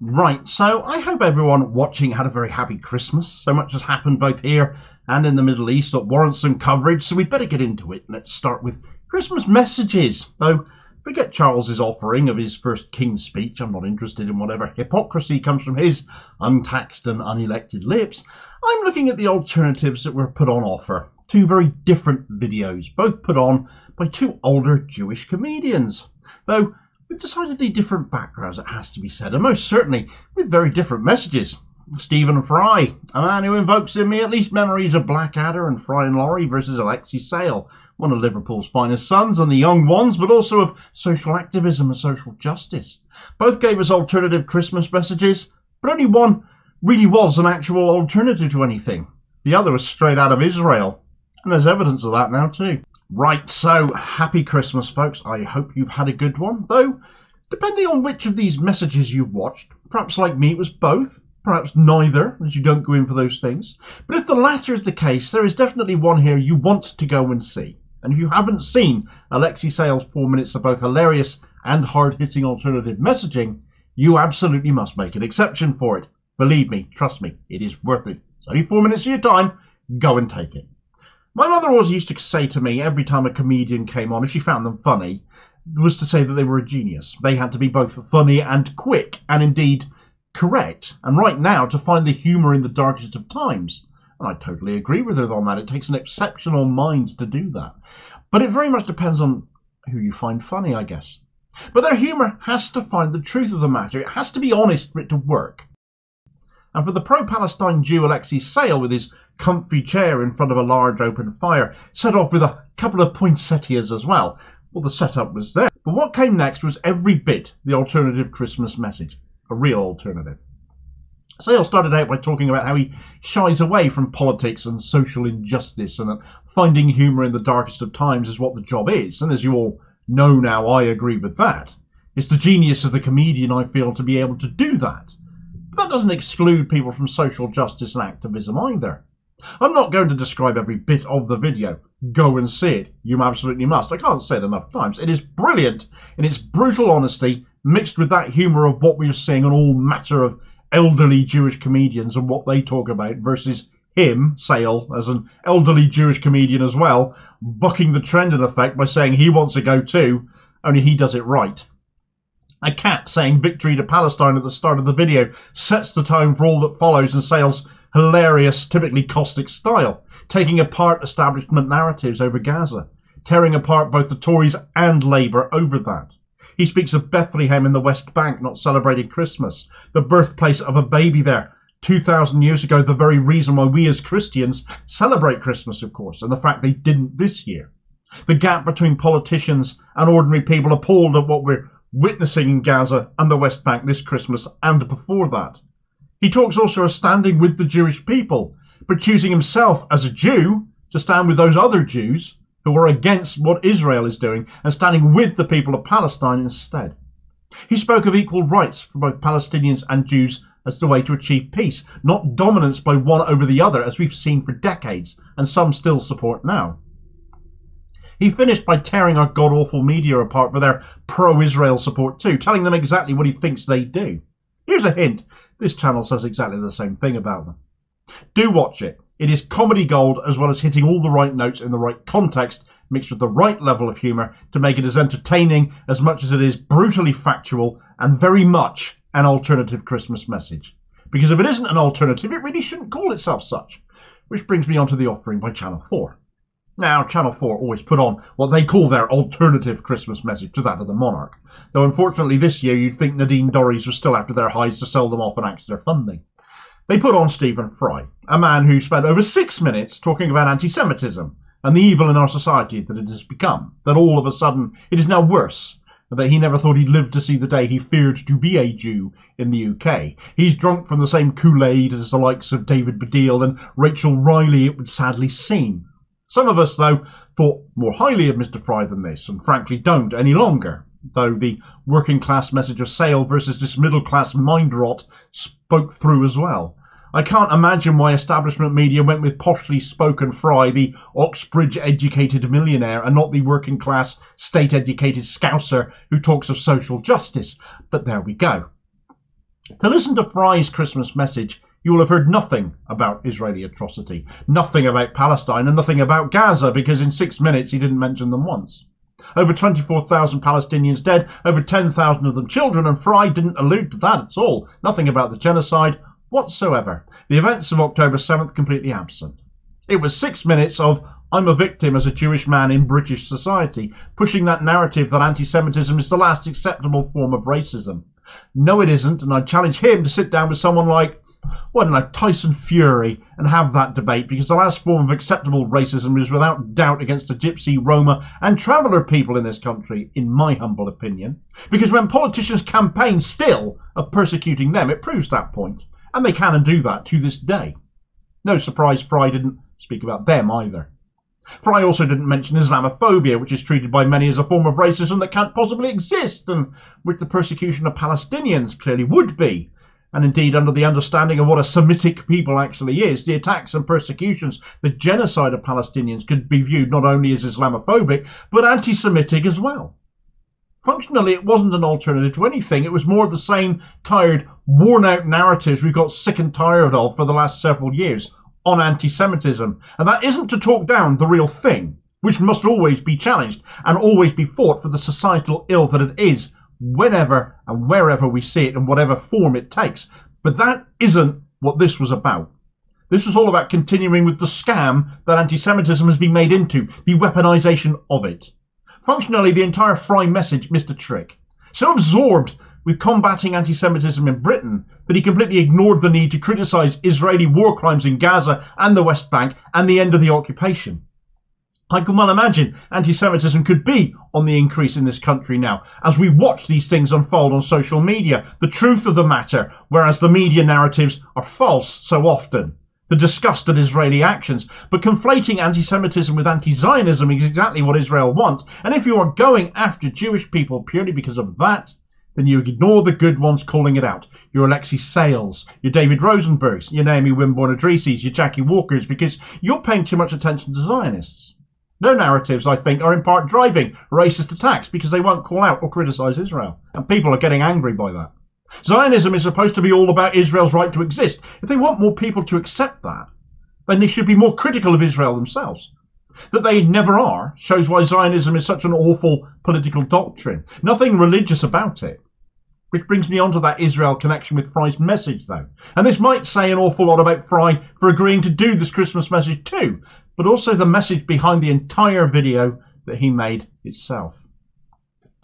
Right, so I hope everyone watching had a very happy Christmas. So much has happened both here and in the Middle East that warrants some coverage, so we'd better get into it. Let's start with Christmas messages. Though, forget Charles's offering of his first King's speech. I'm not interested in whatever hypocrisy comes from his untaxed and unelected lips. I'm looking at the alternatives that were put on offer. Two very different videos, both put on by two older Jewish comedians. Though, with decidedly different backgrounds, it has to be said, and most certainly with very different messages. Stephen Fry, a man who invokes in me at least memories of Blackadder and Fry and Laurie versus Alexei Sayle, one of Liverpool's finest sons and the young ones, but also of social activism and social justice. Both gave us alternative Christmas messages, but only one really was an actual alternative to anything. The other was straight out of Israel, and there's evidence of that now too. Right, so happy Christmas, folks. I hope you've had a good one, though depending on which of these messages you've watched, perhaps like me it was both, perhaps neither, as you don't go in for those things. But if the latter is the case, there is definitely one here you want to go and see. And if you haven't seen Alexei Sayle's 4 minutes of both hilarious and hard-hitting alternative messaging, you absolutely must make an exception for it. Believe me, trust me, it is worth it. It's only 4 minutes of your time. Go and take it. My mother always used to say to me every time a comedian came on, if she found them funny, was to say that they were a genius. They had to be both funny and quick, and indeed correct. And right now, to find the humour in the darkest of times. And I totally agree with her on that. It takes an exceptional mind to do that. But it very much depends on who you find funny, I guess. But their humour has to find the truth of the matter. It has to be honest for it to work. And for the pro-Palestine Jew Alexei Sayle, with his comfy chair in front of a large open fire, set off with a couple of poinsettias as well. Well, the setup was there. But what came next was every bit the alternative Christmas message. A real alternative. Sayle started out by talking about how he shies away from politics and social injustice, and that finding humour in the darkest of times is what the job is. And as you all know now, I agree with that. It's the genius of the comedian, I feel, to be able to do that. But that doesn't exclude people from social justice and activism either. I'm not going to describe every bit of the video. Go and see it. You absolutely must. I can't say it enough times. It is brilliant in its brutal honesty, mixed with that humour of what we are seeing on all matter of elderly Jewish comedians and what they talk about versus him, Sayle, as an elderly Jewish comedian as well, bucking the trend in effect by saying he wants to go too, only he does it right. A cat saying victory to Palestine at the start of the video sets the tone for all that follows in Sayle's hilarious, typically caustic style, taking apart establishment narratives over Gaza, tearing apart both the Tories and Labour over that. He speaks of Bethlehem in the West Bank not celebrating Christmas, the birthplace of a baby there 2,000 years ago, the very reason why we as Christians celebrate Christmas, of course, and the fact they didn't this year. The gap between politicians and ordinary people appalled at what we're witnessing in Gaza and the West Bank this Christmas and before that. He talks also of standing with the Jewish people, but choosing himself as a Jew to stand with those other Jews who are against what Israel is doing and standing with the people of Palestine instead. He spoke of equal rights for both Palestinians and Jews as the way to achieve peace, not dominance by one over the other as we've seen for decades and some still support now. He finished by tearing our god-awful media apart for their pro-Israel support too, telling them exactly what he thinks they do. Here's a hint. This channel says exactly the same thing about them. Do watch it. It is comedy gold, as well as hitting all the right notes in the right context, mixed with the right level of humour to make it as entertaining as much as it is brutally factual and very much an alternative Christmas message. Because if it isn't an alternative, it really shouldn't call itself such. Which brings me on to the offering by Channel 4. Now, Channel 4 always put on what they call their alternative Christmas message to that of the monarch. Though unfortunately this year you'd think Nadine Dorries was still after their hides to sell them off and axe their funding. They put on Stephen Fry, a man who spent over 6 minutes talking about anti-Semitism and the evil in our society that it has become, that all of a sudden it is now worse, and that he never thought he'd live to see the day he feared to be a Jew in the UK. He's drunk from the same Kool-Aid as the likes of David Baddiel and Rachel Riley, it would sadly seem. Some of us, though, thought more highly of Mr. Fry than this, and frankly don't any longer, though the working class message of Sayle versus this middle class mind rot spoke through as well. I can't imagine why establishment media went with poshly spoken Fry, the Oxbridge-educated millionaire, and not the working-class, state-educated scouser who talks of social justice. But there we go. To listen to Fry's Christmas message, you will have heard nothing about Israeli atrocity, nothing about Palestine, and nothing about Gaza, because in 6 minutes he didn't mention them once. Over 24,000 Palestinians dead, over 10,000 of them children, and Fry didn't allude to that at all. Nothing about the genocide whatsoever. The events of October 7th completely absent. It was 6 minutes of "I'm a victim as a Jewish man in British society," pushing that narrative that anti-Semitism is the last acceptable form of racism. No, it isn't, and I'd challenge him to sit down with someone like, Tyson Fury and have that debate, because the last form of acceptable racism is without doubt against the Gypsy, Roma and traveller people in this country, in my humble opinion. Because when politicians campaign still of persecuting them, it proves that point, and they can and do that to this day. No surprise Fry didn't speak about them either. Fry also didn't mention Islamophobia, which is treated by many as a form of racism that can't possibly exist, and which the persecution of Palestinians clearly would be. And indeed, under the understanding of what a Semitic people actually is, the attacks and persecutions, the genocide of Palestinians could be viewed not only as Islamophobic, but anti-Semitic as well. Functionally, it wasn't an alternative to anything. It was more of the same tired, worn-out narratives we've got sick and tired of for the last several years on anti-Semitism. And that isn't to talk down the real thing, which must always be challenged and always be fought for the societal ill that it is, whenever and wherever we see it in whatever form it takes. But that isn't what this was about. This was all about continuing with the scam that anti-Semitism has been made into, the weaponization of it. Functionally, the entire Fry message missed a trick. So absorbed with combating anti-Semitism in Britain that he completely ignored the need to criticise Israeli war crimes in Gaza and the West Bank and the end of the occupation. I can well imagine anti-Semitism could be on the increase in this country now, as we watch these things unfold on social media, the truth of the matter, whereas the media narratives are false so often. The disgust at Israeli actions, but conflating anti-Semitism with anti-Zionism is exactly what Israel wants, and if you are going after Jewish people purely because of that, then you ignore the good ones calling it out. Your Alexei Sayles, your David Rosenbergs, your Naomi Wimborne-Idrisis, your Jackie Walkers, because you're paying too much attention to Zionists. Their narratives, I think, are in part driving racist attacks because they won't call out or criticise Israel, and people are getting angry by that. Zionism is supposed to be all about Israel's right to exist. If they want more people to accept that, then they should be more critical of Israel themselves. That they never are shows why Zionism is such an awful political doctrine. Nothing religious about it. Which brings me on to that Israel connection with Fry's message, though. And this might say an awful lot about Fry for agreeing to do this Christmas message too, but also the message behind the entire video that he made itself.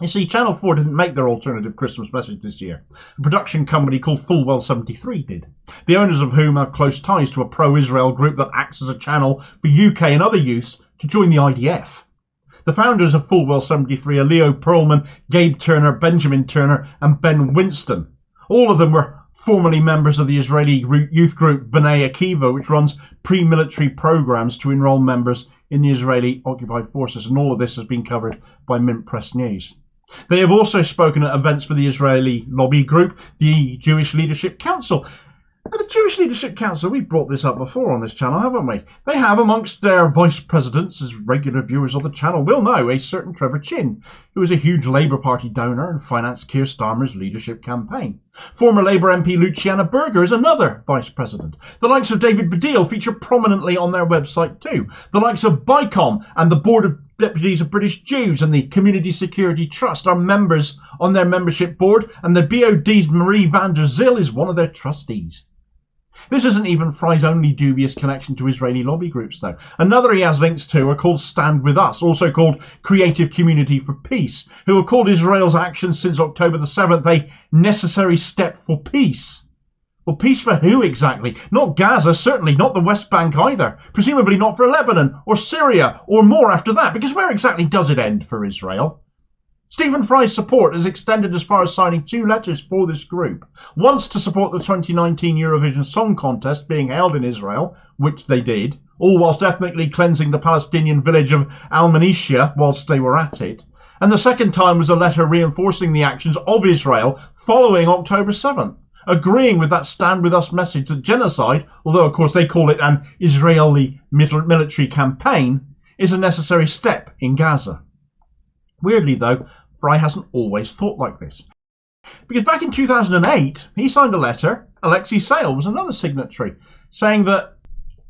You see, Channel 4 didn't make their alternative Christmas message this year. A production company called Fulwell 73 did, the owners of whom have close ties to a pro-Israel group that acts as a channel for UK and other youths to join the IDF. The founders of Fulwell 73 are Leo Perlman, Gabe Turner, Benjamin Turner and Ben Winston. All of them were formerly members of the Israeli youth group B'nai Akiva, which runs pre-military programs to enrol members in the Israeli occupied forces, and all of this has been covered by Mint Press News. They have also spoken at events for the Israeli lobby group, the Jewish Leadership Council. Now, the Jewish Leadership Council, we've brought this up before on this channel, haven't we? They have amongst their vice presidents, as regular viewers of the channel will know, a certain Trevor Chin, who is a huge Labour Party donor and financed Keir Starmer's leadership campaign. Former Labour MP Luciana Berger is another vice president. The likes of David Baddiel feature prominently on their website too. The likes of BICOM and the Board of Deputies of British Jews and the Community Security Trust are members on their membership board, and the BOD's Marie van der Zil is one of their trustees. This isn't even Fry's only dubious connection to Israeli lobby groups, though. Another he has links to are called Stand With Us, also called Creative Community for Peace, who have called Israel's actions since October the 7th a necessary step for peace. Well, peace for who exactly? Not Gaza, certainly not the West Bank either. Presumably not for Lebanon or Syria or more after that, because where exactly does it end for Israel? Stephen Fry's support is extended as far as signing 2 letters for this group. Once to support the 2019 Eurovision Song Contest being held in Israel, which they did, all whilst ethnically cleansing the Palestinian village of Al-Manisha whilst they were at it. And the second time was a letter reinforcing the actions of Israel following October 7th, agreeing with that Stand With Us message that genocide, although of course they call it an Israeli military campaign, is a necessary step in Gaza. Weirdly though, Fry hasn't always thought like this. Because back in 2008, he signed a letter, Alexei Sayle was another signatory, saying that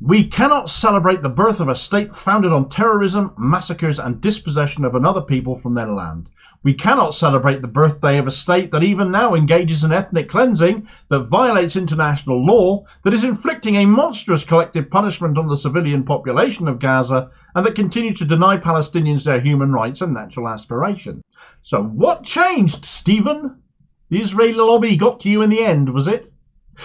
we cannot celebrate the birth of a state founded on terrorism, massacres and dispossession of another people from their land. We cannot celebrate the birthday of a state that even now engages in ethnic cleansing, that violates international law, that is inflicting a monstrous collective punishment on the civilian population of Gaza, and that continues to deny Palestinians their human rights and natural aspirations. So what changed, Stephen? The Israeli lobby got to you in the end, was it?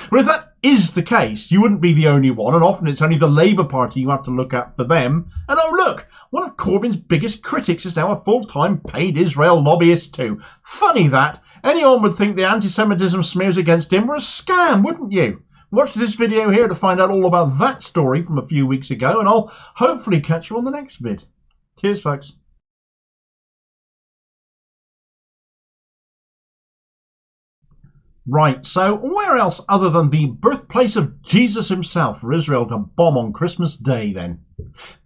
Well, if that is the case, you wouldn't be the only one, and often it's only the Labour Party you have to look at for them. And oh look, one of Corbyn's biggest critics is now a full-time paid Israel lobbyist too. Funny that. Anyone would think the anti-Semitism smears against him were a scam, wouldn't you? Watch this video here to find out all about that story from a few weeks ago, and I'll hopefully catch you on the next vid. Cheers, folks. Right, so where else other than the birthplace of Jesus himself for Israel to bomb on Christmas Day then?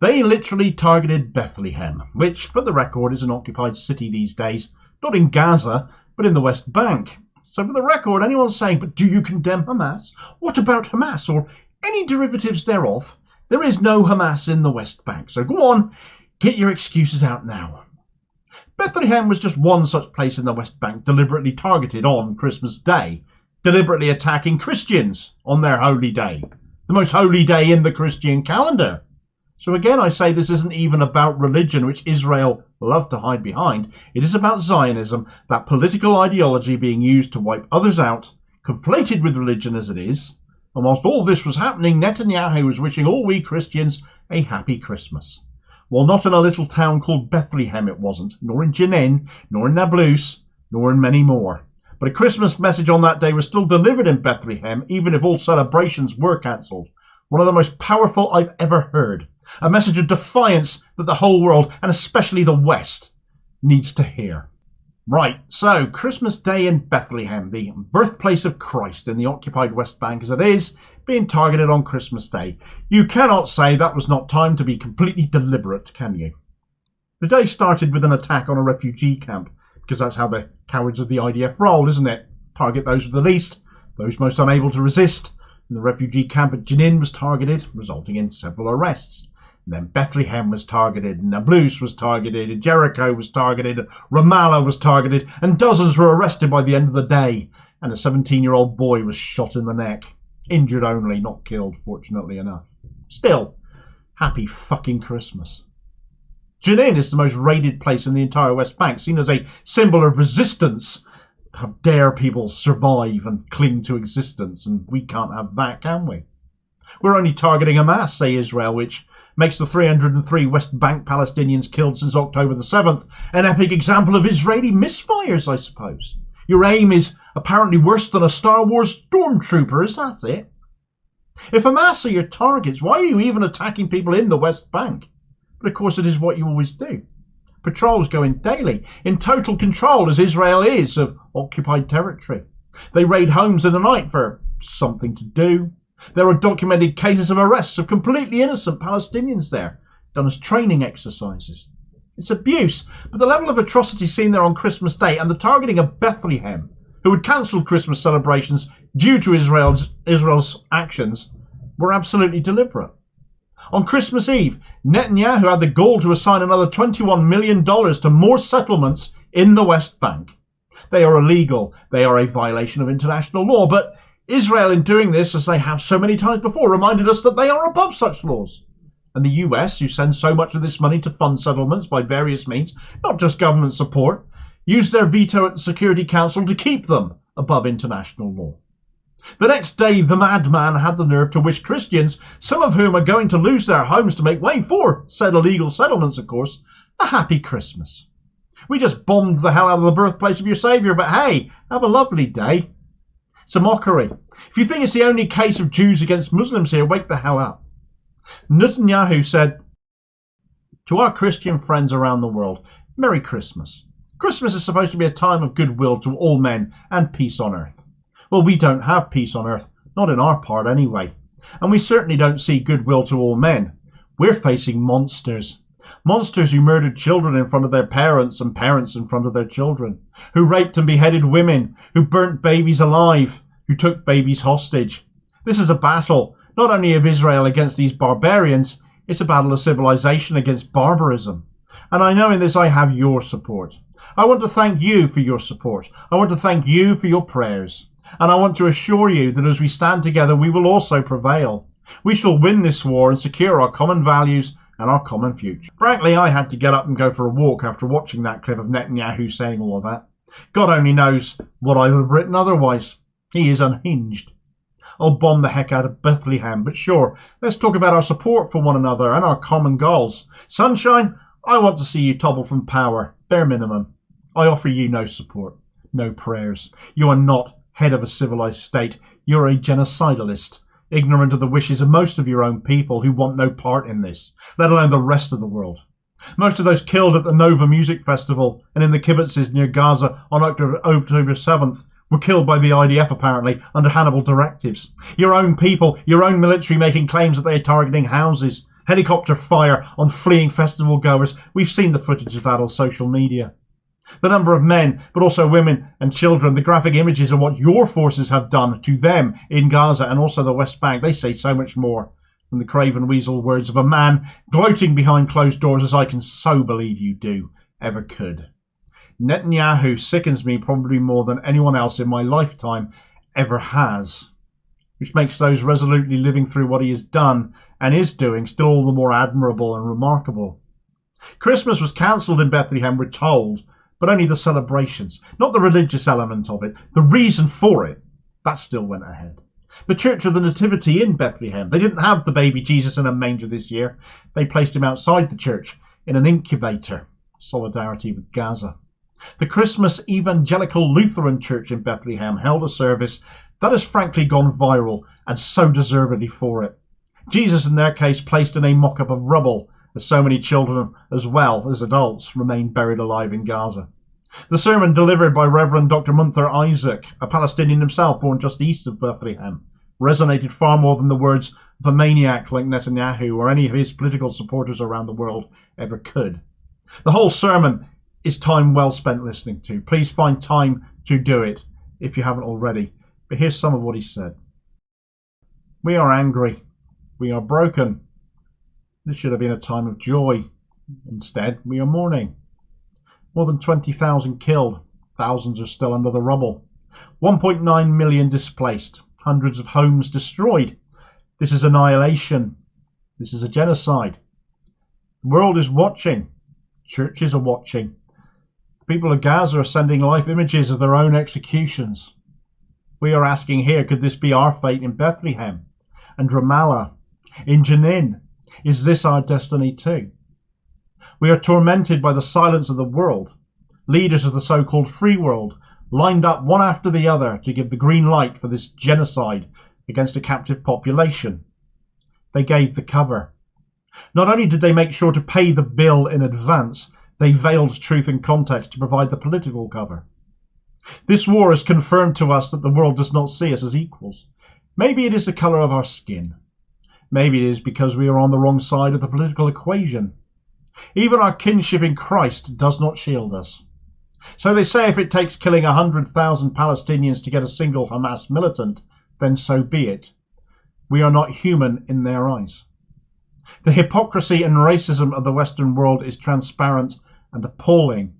They literally targeted Bethlehem, which, for the record, is an occupied city these days, not in Gaza, but in the West Bank. So for the record, anyone saying, but do you condemn Hamas? What about Hamas, or any derivatives thereof? There is no Hamas in the West Bank, so go on, get your excuses out now. Bethlehem was just one such place in the West Bank deliberately targeted on Christmas Day, deliberately attacking Christians on their holy day, the most holy day in the Christian calendar. So again, I say this isn't even about religion, which Israel love to hide behind. It is about Zionism, that political ideology being used to wipe others out, conflated with religion as it is. And whilst all this was happening, Netanyahu was wishing all we Christians a happy Christmas. Well, not in a little town called Bethlehem it wasn't, nor in Jenin, nor in Nablus, nor in many more. But a Christmas message on that day was still delivered in Bethlehem, even if all celebrations were cancelled. One of the most powerful I've ever heard. A message of defiance that the whole world, and especially the West, needs to hear. Right, so Christmas Day in Bethlehem, the birthplace of Christ in the occupied West Bank as it is, being targeted on Christmas Day. You cannot say that was not timed to be completely deliberate, can you? The day started with an attack on a refugee camp, because that's how the cowards of the IDF roll, isn't it? Target those with the least, those most unable to resist. And the refugee camp at Jenin was targeted, resulting in several arrests. And then Bethlehem was targeted, Nablus was targeted, Jericho was targeted, Ramallah was targeted, and dozens were arrested by the end of the day. And a 17-year-old boy was shot in the neck. Injured only, not killed, fortunately enough. Still, happy fucking Christmas. Jenin is the most raided place in the entire West Bank, seen as a symbol of resistance. How dare people survive and cling to existence, and we can't have that, can we? We're only targeting Hamas, say Israel, which makes the 303 West Bank Palestinians killed since October the 7th an epic example of Israeli misfires, I suppose. Your aim is apparently worse than a Star Wars stormtrooper, is that it? If Hamas are your targets, why are you even attacking people in the West Bank? But of course it is what you always do. Patrols go in daily, in total control as Israel is of occupied territory. They raid homes in the night for something to do. There are documented cases of arrests of completely innocent Palestinians there, done as training exercises. It's abuse, but the level of atrocity seen there on Christmas Day and the targeting of Bethlehem, who had cancelled Christmas celebrations due to Israel's actions, were absolutely deliberate. On Christmas Eve, Netanyahu had the gall to assign another $21 million to more settlements in the West Bank. They are illegal, they are a violation of international law, but Israel, in doing this, as they have so many times before, reminded us that they are above such laws. And the US, who sends so much of this money to fund settlements by various means, not just government support, used their veto at the Security Council to keep them above international law. The next day, the madman had the nerve to wish Christians, some of whom are going to lose their homes to make way for said illegal settlements, of course, a happy Christmas. We just bombed the hell out of the birthplace of your Saviour, but hey, have a lovely day. It's a mockery. If you think it's the only case of Jews against Muslims here, wake the hell up. Netanyahu said, to our Christian friends around the world, Merry Christmas. Christmas is supposed to be a time of goodwill to all men and peace on earth. Well, we don't have peace on earth, not in our part anyway. And we certainly don't see goodwill to all men. We're facing monsters. Monsters who murdered children in front of their parents and parents in front of their children, who raped and beheaded women, who burnt babies alive, who took babies hostage. This is a battle, not only of Israel against these barbarians, it's a battle of civilization against barbarism. And I know in this I have your support. I want to thank you for your support. I want to thank you for your prayers. And I want to assure you that as we stand together, we will also prevail. We shall win this war and secure our common values and our common future. Frankly, I had to get up and go for a walk after watching that clip of Netanyahu saying all of that. God only knows what I would have written otherwise. He is unhinged. I'll bomb the heck out of Bethlehem, but sure, let's talk about our support for one another and our common goals. Sunshine, I want to see you topple from power, bare minimum. I offer you no support, no prayers. You are not head of a civilized state. You're a genocidalist, ignorant of the wishes of most of your own people who want no part in this, let alone the rest of the world. Most of those killed at the Nova Music Festival and in the kibbutzes near Gaza on October 7th were killed by the IDF apparently under Hannibal directives. Your own people, your own military making claims that they are targeting houses, helicopter fire on fleeing festival goers. We've seen the footage of that on social media. The number of men, but also women and children, the graphic images of what your forces have done to them in Gaza and also the West Bank, they say so much more than the craven weasel words of a man gloating behind closed doors, as I can so believe you do, ever could. Netanyahu sickens me probably more than anyone else in my lifetime ever has, which makes those resolutely living through what he has done and is doing still all the more admirable and remarkable. Christmas was cancelled in Bethlehem, we're told, but only the celebrations, not the religious element of it. The reason for it, that still went ahead. The Church of the Nativity in Bethlehem, they didn't have the baby Jesus in a manger this year. They placed him outside the church in an incubator. Solidarity with Gaza. The Christmas Evangelical Lutheran Church in Bethlehem held a service that has frankly gone viral, and so deservedly for it. Jesus, in their case, placed in a mock-up of rubble, as so many children as well as adults remain buried alive in Gaza. The sermon delivered by Reverend Dr. Munther Isaac, a Palestinian himself born just east of Bethlehem, resonated far more than the words of a maniac like Netanyahu or any of his political supporters around the world ever could. The whole sermon is time well spent listening to. Please find time to do it if you haven't already. But here's some of what he said. We are angry. We are broken. This should have been a time of joy. Instead, we are mourning. More than 20,000 killed. Thousands are still under the rubble. 1.9 million displaced. Hundreds of homes destroyed. This is annihilation. This is a genocide. The world is watching. Churches are watching. People of Gaza are sending live images of their own executions. We are asking here, could this be our fate in Bethlehem and Ramallah, in Jenin? Is this our destiny too? We are tormented by the silence of the world. Leaders of the so-called free world lined up one after the other to give the green light for this genocide against a captive population. They gave the cover. Not only did they make sure to pay the bill in advance, they veiled truth and context to provide the political cover. This war has confirmed to us that the world does not see us as equals. Maybe it is the colour of our skin. Maybe it is because we are on the wrong side of the political equation. Even our kinship in Christ does not shield us. So they say if it takes killing 100,000 Palestinians to get a single Hamas militant, then so be it. We are not human in their eyes. The hypocrisy and racism of the Western world is transparent and appalling.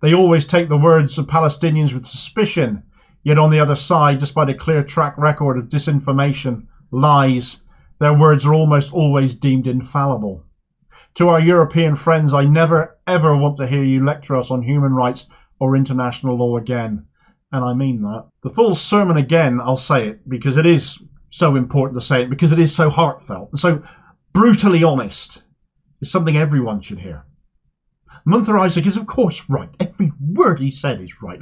They always take the words of Palestinians with suspicion, yet on the other side, despite a clear track record of disinformation, lies, their words are almost always deemed infallible. To our European friends, I never ever want to hear you lecture us on human rights or international law again. And I mean that. The full sermon again, I'll say it, because it is so important to say it, because it is so heartfelt and so brutally honest. It's something everyone should hear. Munther Isaac is of course right. Every word he said is right.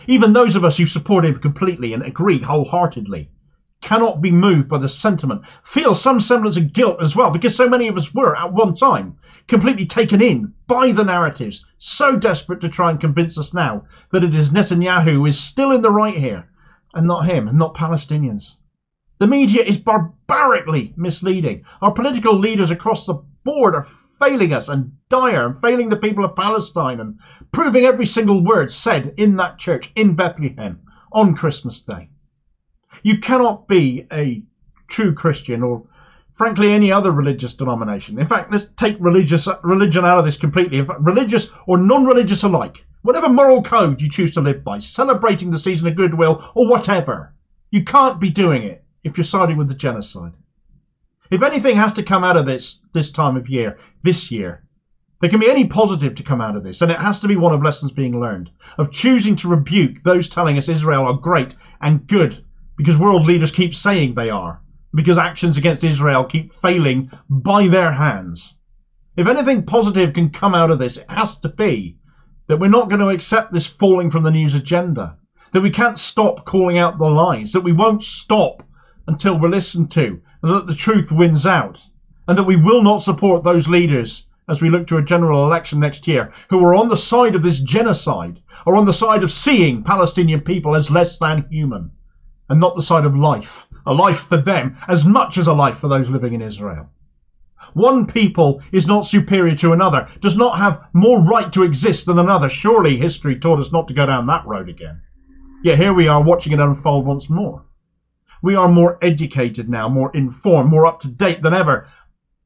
Even those of us who support him completely and agree wholeheartedly cannot be moved by the sentiment, feel some semblance of guilt as well, because so many of us were at one time completely taken in by the narratives, so desperate to try and convince us now that it is Netanyahu who is still in the right here and not him and not Palestinians. The media is barbarically misleading. Our political leaders across the board are failing us and dire and failing the people of Palestine and proving every single word said in that church in Bethlehem on Christmas Day. You cannot be a true Christian or frankly any other religious denomination. In fact, let's take religion out of this completely. In fact, religious or non-religious alike, whatever moral code you choose to live by, celebrating the season of goodwill or whatever, you can't be doing it if you're siding with the genocide. If anything has to come out of this time of year, this year, there can be any positive to come out of this, and it has to be one of lessons being learned, of choosing to rebuke those telling us Israel are great and good because world leaders keep saying they are, because actions against Israel keep failing by their hands. If anything positive can come out of this, it has to be that we're not going to accept this falling from the news agenda, that we can't stop calling out the lies, that we won't stop until we're listened to, and that the truth wins out, and that we will not support those leaders as we look to a general election next year who are on the side of this genocide, or on the side of seeing Palestinian people as less than human, and not the side of life, a life for them as much as a life for those living in Israel. One people is not superior to another, does not have more right to exist than another. Surely history taught us not to go down that road again. Yet here we are watching it unfold once more. We are more educated now, more informed, more up to date than ever,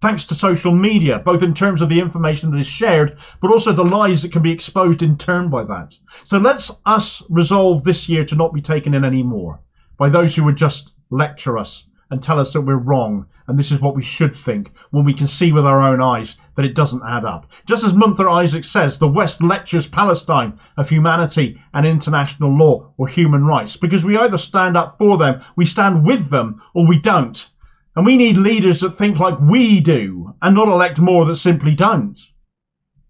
thanks to social media, both in terms of the information that is shared, but also the lies that can be exposed in turn by that. So let's us resolve this year to not be taken in anymore by those who would just lecture us and tell us that we're wrong and this is what we should think, when we can see with our own eyes that it doesn't add up. Just as Munther Isaac says, the West lectures Palestine of humanity and international law or human rights, because we either stand up for them, we stand with them, or we don't. And we need leaders that think like we do and not elect more that simply don't.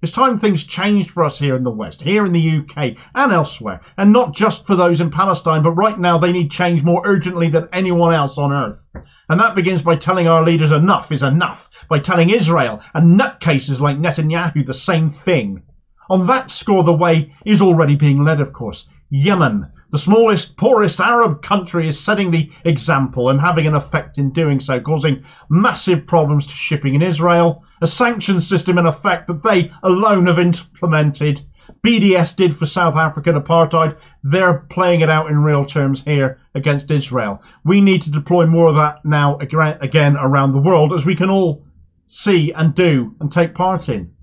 It's time things changed for us here in the West, here in the UK and elsewhere, and not just for those in Palestine, but right now they need change more urgently than anyone else on earth. And that begins by telling our leaders enough is enough, by telling Israel and nutcases like Netanyahu the same thing. On that score, the way is already being led, of course. Yemen, the smallest, poorest Arab country, is setting the example and having an effect in doing so, causing massive problems to shipping in Israel, a sanctions system in effect that they alone have implemented. BDS did for South African apartheid. They're playing it out in real terms here against Israel. We need to deploy more of that now again around the world, as we can all see and do and take part in.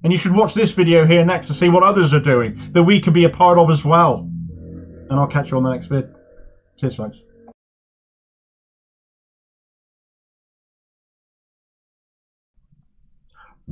And you should watch this video here next to see what others are doing that we can be a part of as well. And I'll catch you on the next vid. Cheers, folks.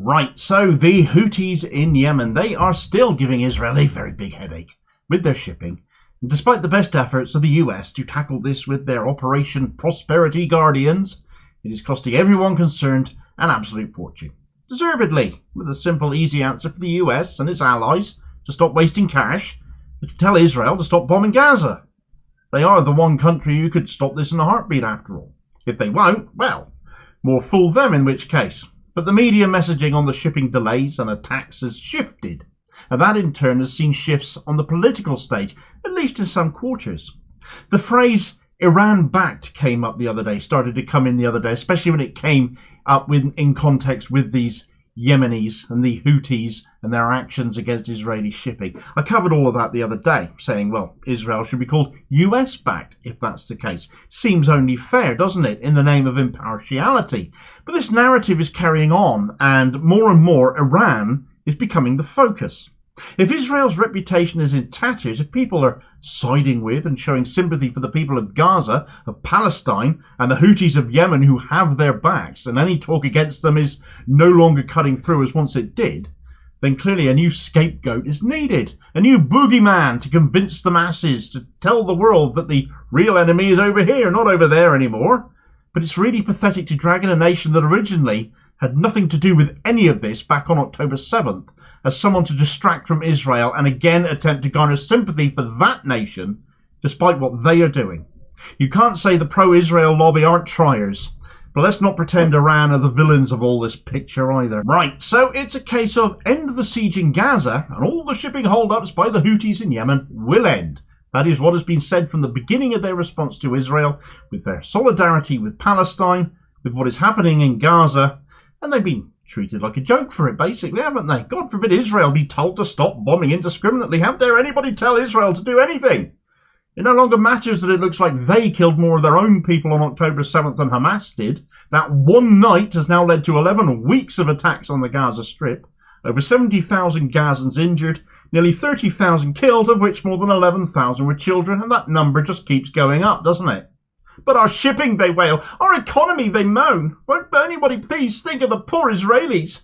Right, so the Houthis in Yemen, they are still giving Israel a very big headache with their shipping. And despite the best efforts of the US to tackle this with their Operation Prosperity Guardians, it is costing everyone concerned an absolute fortune. Deservedly, with a simple, easy answer for the US and its allies to stop wasting cash, but to tell Israel to stop bombing Gaza. They are the one country who could stop this in a heartbeat, after all. If they won't, well, more fool them in which case. But the media messaging on the shipping delays and attacks has shifted, and that in turn has seen shifts on the political stage, at least in some quarters. The phrase Iran-backed came up the other day, started to come in the other day, especially when it came up in context with these Yemenis and the Houthis and their actions against Israeli shipping. I covered all of that the other day, saying, well, Israel should be called US-backed if that's the case. Seems only fair, doesn't it, in the name of impartiality? But this narrative is carrying on, and more Iran is becoming the focus. If Israel's reputation is in tatters, if people are siding with and showing sympathy for the people of Gaza, of Palestine, and the Houthis of Yemen who have their backs, and any talk against them is no longer cutting through as once it did, then clearly a new scapegoat is needed, a new boogeyman to convince the masses, to tell the world that the real enemy is over here, not over there anymore. But it's really pathetic to drag in a nation that originally had nothing to do with any of this back on October 7th, as someone to distract from Israel and again attempt to garner sympathy for that nation, despite what they are doing. You can't say the pro-Israel lobby aren't triers, but let's not pretend Iran are the villains of all this picture either. Right, so it's a case of end the siege in Gaza, and all the shipping hold-ups by the Houthis in Yemen will end. That is what has been said from the beginning of their response to Israel, with their solidarity with Palestine, with what is happening in Gaza, and they've been treated like a joke for it, basically, haven't they? God forbid Israel be told to stop bombing indiscriminately. How dare anybody tell Israel to do anything? It no longer matters that it looks like they killed more of their own people on October 7th than Hamas did. That one night has now led to 11 weeks of attacks on the Gaza Strip. Over 70,000 Gazans injured, nearly 30,000 killed, of which more than 11,000 were children, and that number just keeps going up, doesn't it? But our shipping, they wail. Our economy, they moan. Won't anybody please think of the poor Israelis?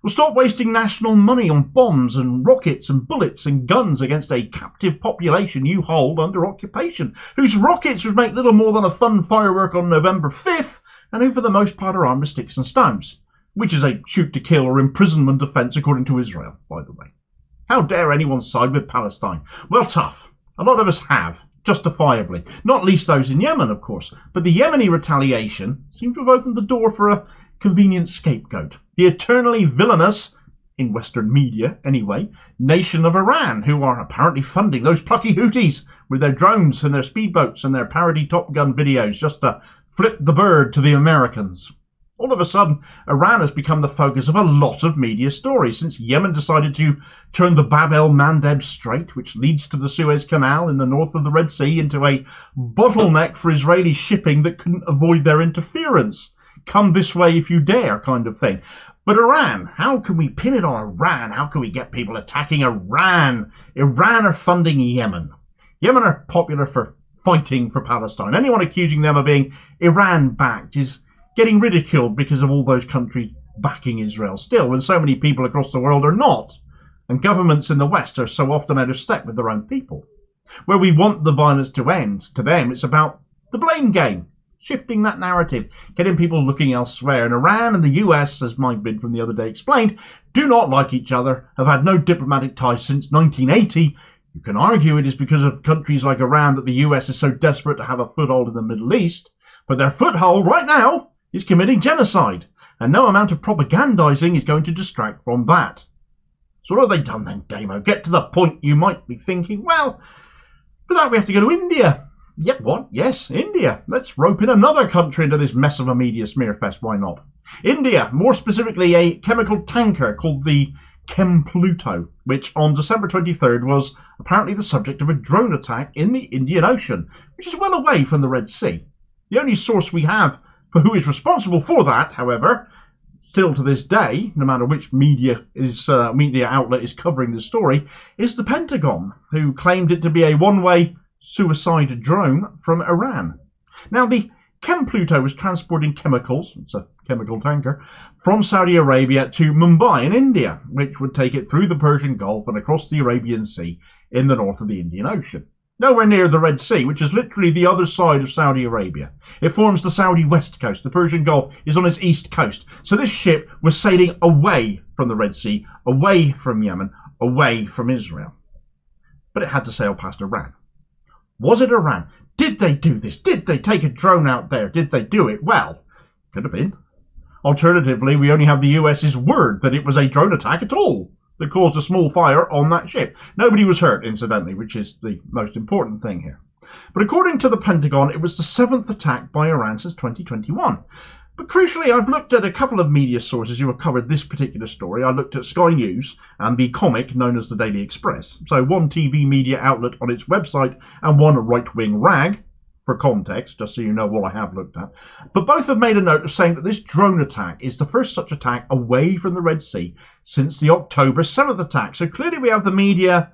We'll stop wasting national money on bombs and rockets and bullets and guns against a captive population you hold under occupation, whose rockets would make little more than a fun firework on November 5th, and who for the most part are armed with sticks and stones, which is a shoot-to-kill or imprisonment offence according to Israel, by the way. How dare anyone side with Palestine? Well, tough. A lot of us have. Justifiably. Not least those in Yemen, of course. But the Yemeni retaliation seems to have opened the door for a convenient scapegoat. The eternally villainous, in Western media anyway, nation of Iran, who are apparently funding those plucky Houthis with their drones and their speedboats and their parody Top Gun videos just to flip the bird to the Americans. All of a sudden, Iran has become the focus of a lot of media stories since Yemen decided to turn the Bab el-Mandeb Strait, which leads to the Suez Canal in the north of the Red Sea, into a bottleneck for Israeli shipping that couldn't avoid their interference. Come this way if you dare kind of thing. But Iran, how can we pin it on Iran? How can we get people attacking Iran? Iran are funding Yemen. Yemen are popular for fighting for Palestine. Anyone accusing them of being Iran-backed is getting ridiculed because of all those countries backing Israel still, when so many people across the world are not, and governments in the West are so often out of step with their own people. Where we want the violence to end, to them it's about the blame game, shifting that narrative, getting people looking elsewhere. And Iran and the US, as my bid from the other day explained, do not like each other, have had no diplomatic ties since 1980. You can argue it is because of countries like Iran that the US is so desperate to have a foothold in the Middle East, but their foothold right now is committing genocide, and no amount of propagandizing is going to distract from that. So what have they done then, Damo? Get to the point, you might be thinking. Well, for that we have to go to India. Yep, what? Yes, India. Let's rope in another country into this mess of a media smearfest, why not? India, more specifically a chemical tanker called the Pluto, which on December 23rd was apparently the subject of a drone attack in the Indian Ocean, which is well away from the Red Sea. The only source we have for who is responsible for that, however, still to this day, no matter which media outlet is covering the story, is the Pentagon, who claimed it to be a one-way suicide drone from Iran. Now, the Pluto was transporting chemicals, it's a chemical tanker, from Saudi Arabia to Mumbai in India, which would take it through the Persian Gulf and across the Arabian Sea in the north of the Indian Ocean. Nowhere near the Red Sea, which is literally the other side of Saudi Arabia. It forms the Saudi west coast. The Persian Gulf is on its east coast. So this ship was sailing away from the Red Sea, away from Yemen, away from Israel. But it had to sail past Iran. Was it Iran? Did they do this? Did they take a drone out there? Did they do it? Well, could have been. Alternatively, we only have the US's word that it was a drone attack at all that caused a small fire on that ship. Nobody was hurt, incidentally, which is the most important thing here. But according to the Pentagon, it was the 7th attack by Iran since 2021. But crucially, I've looked at a couple of media sources who have covered this particular story. I looked at Sky News and the comic known as the Daily Express. So one TV media outlet on its website and one right-wing rag, for context, just so you know what I have looked at. But both have made a note of saying that this drone attack is the first such attack away from the Red Sea since the October 7th attack. So clearly we have the media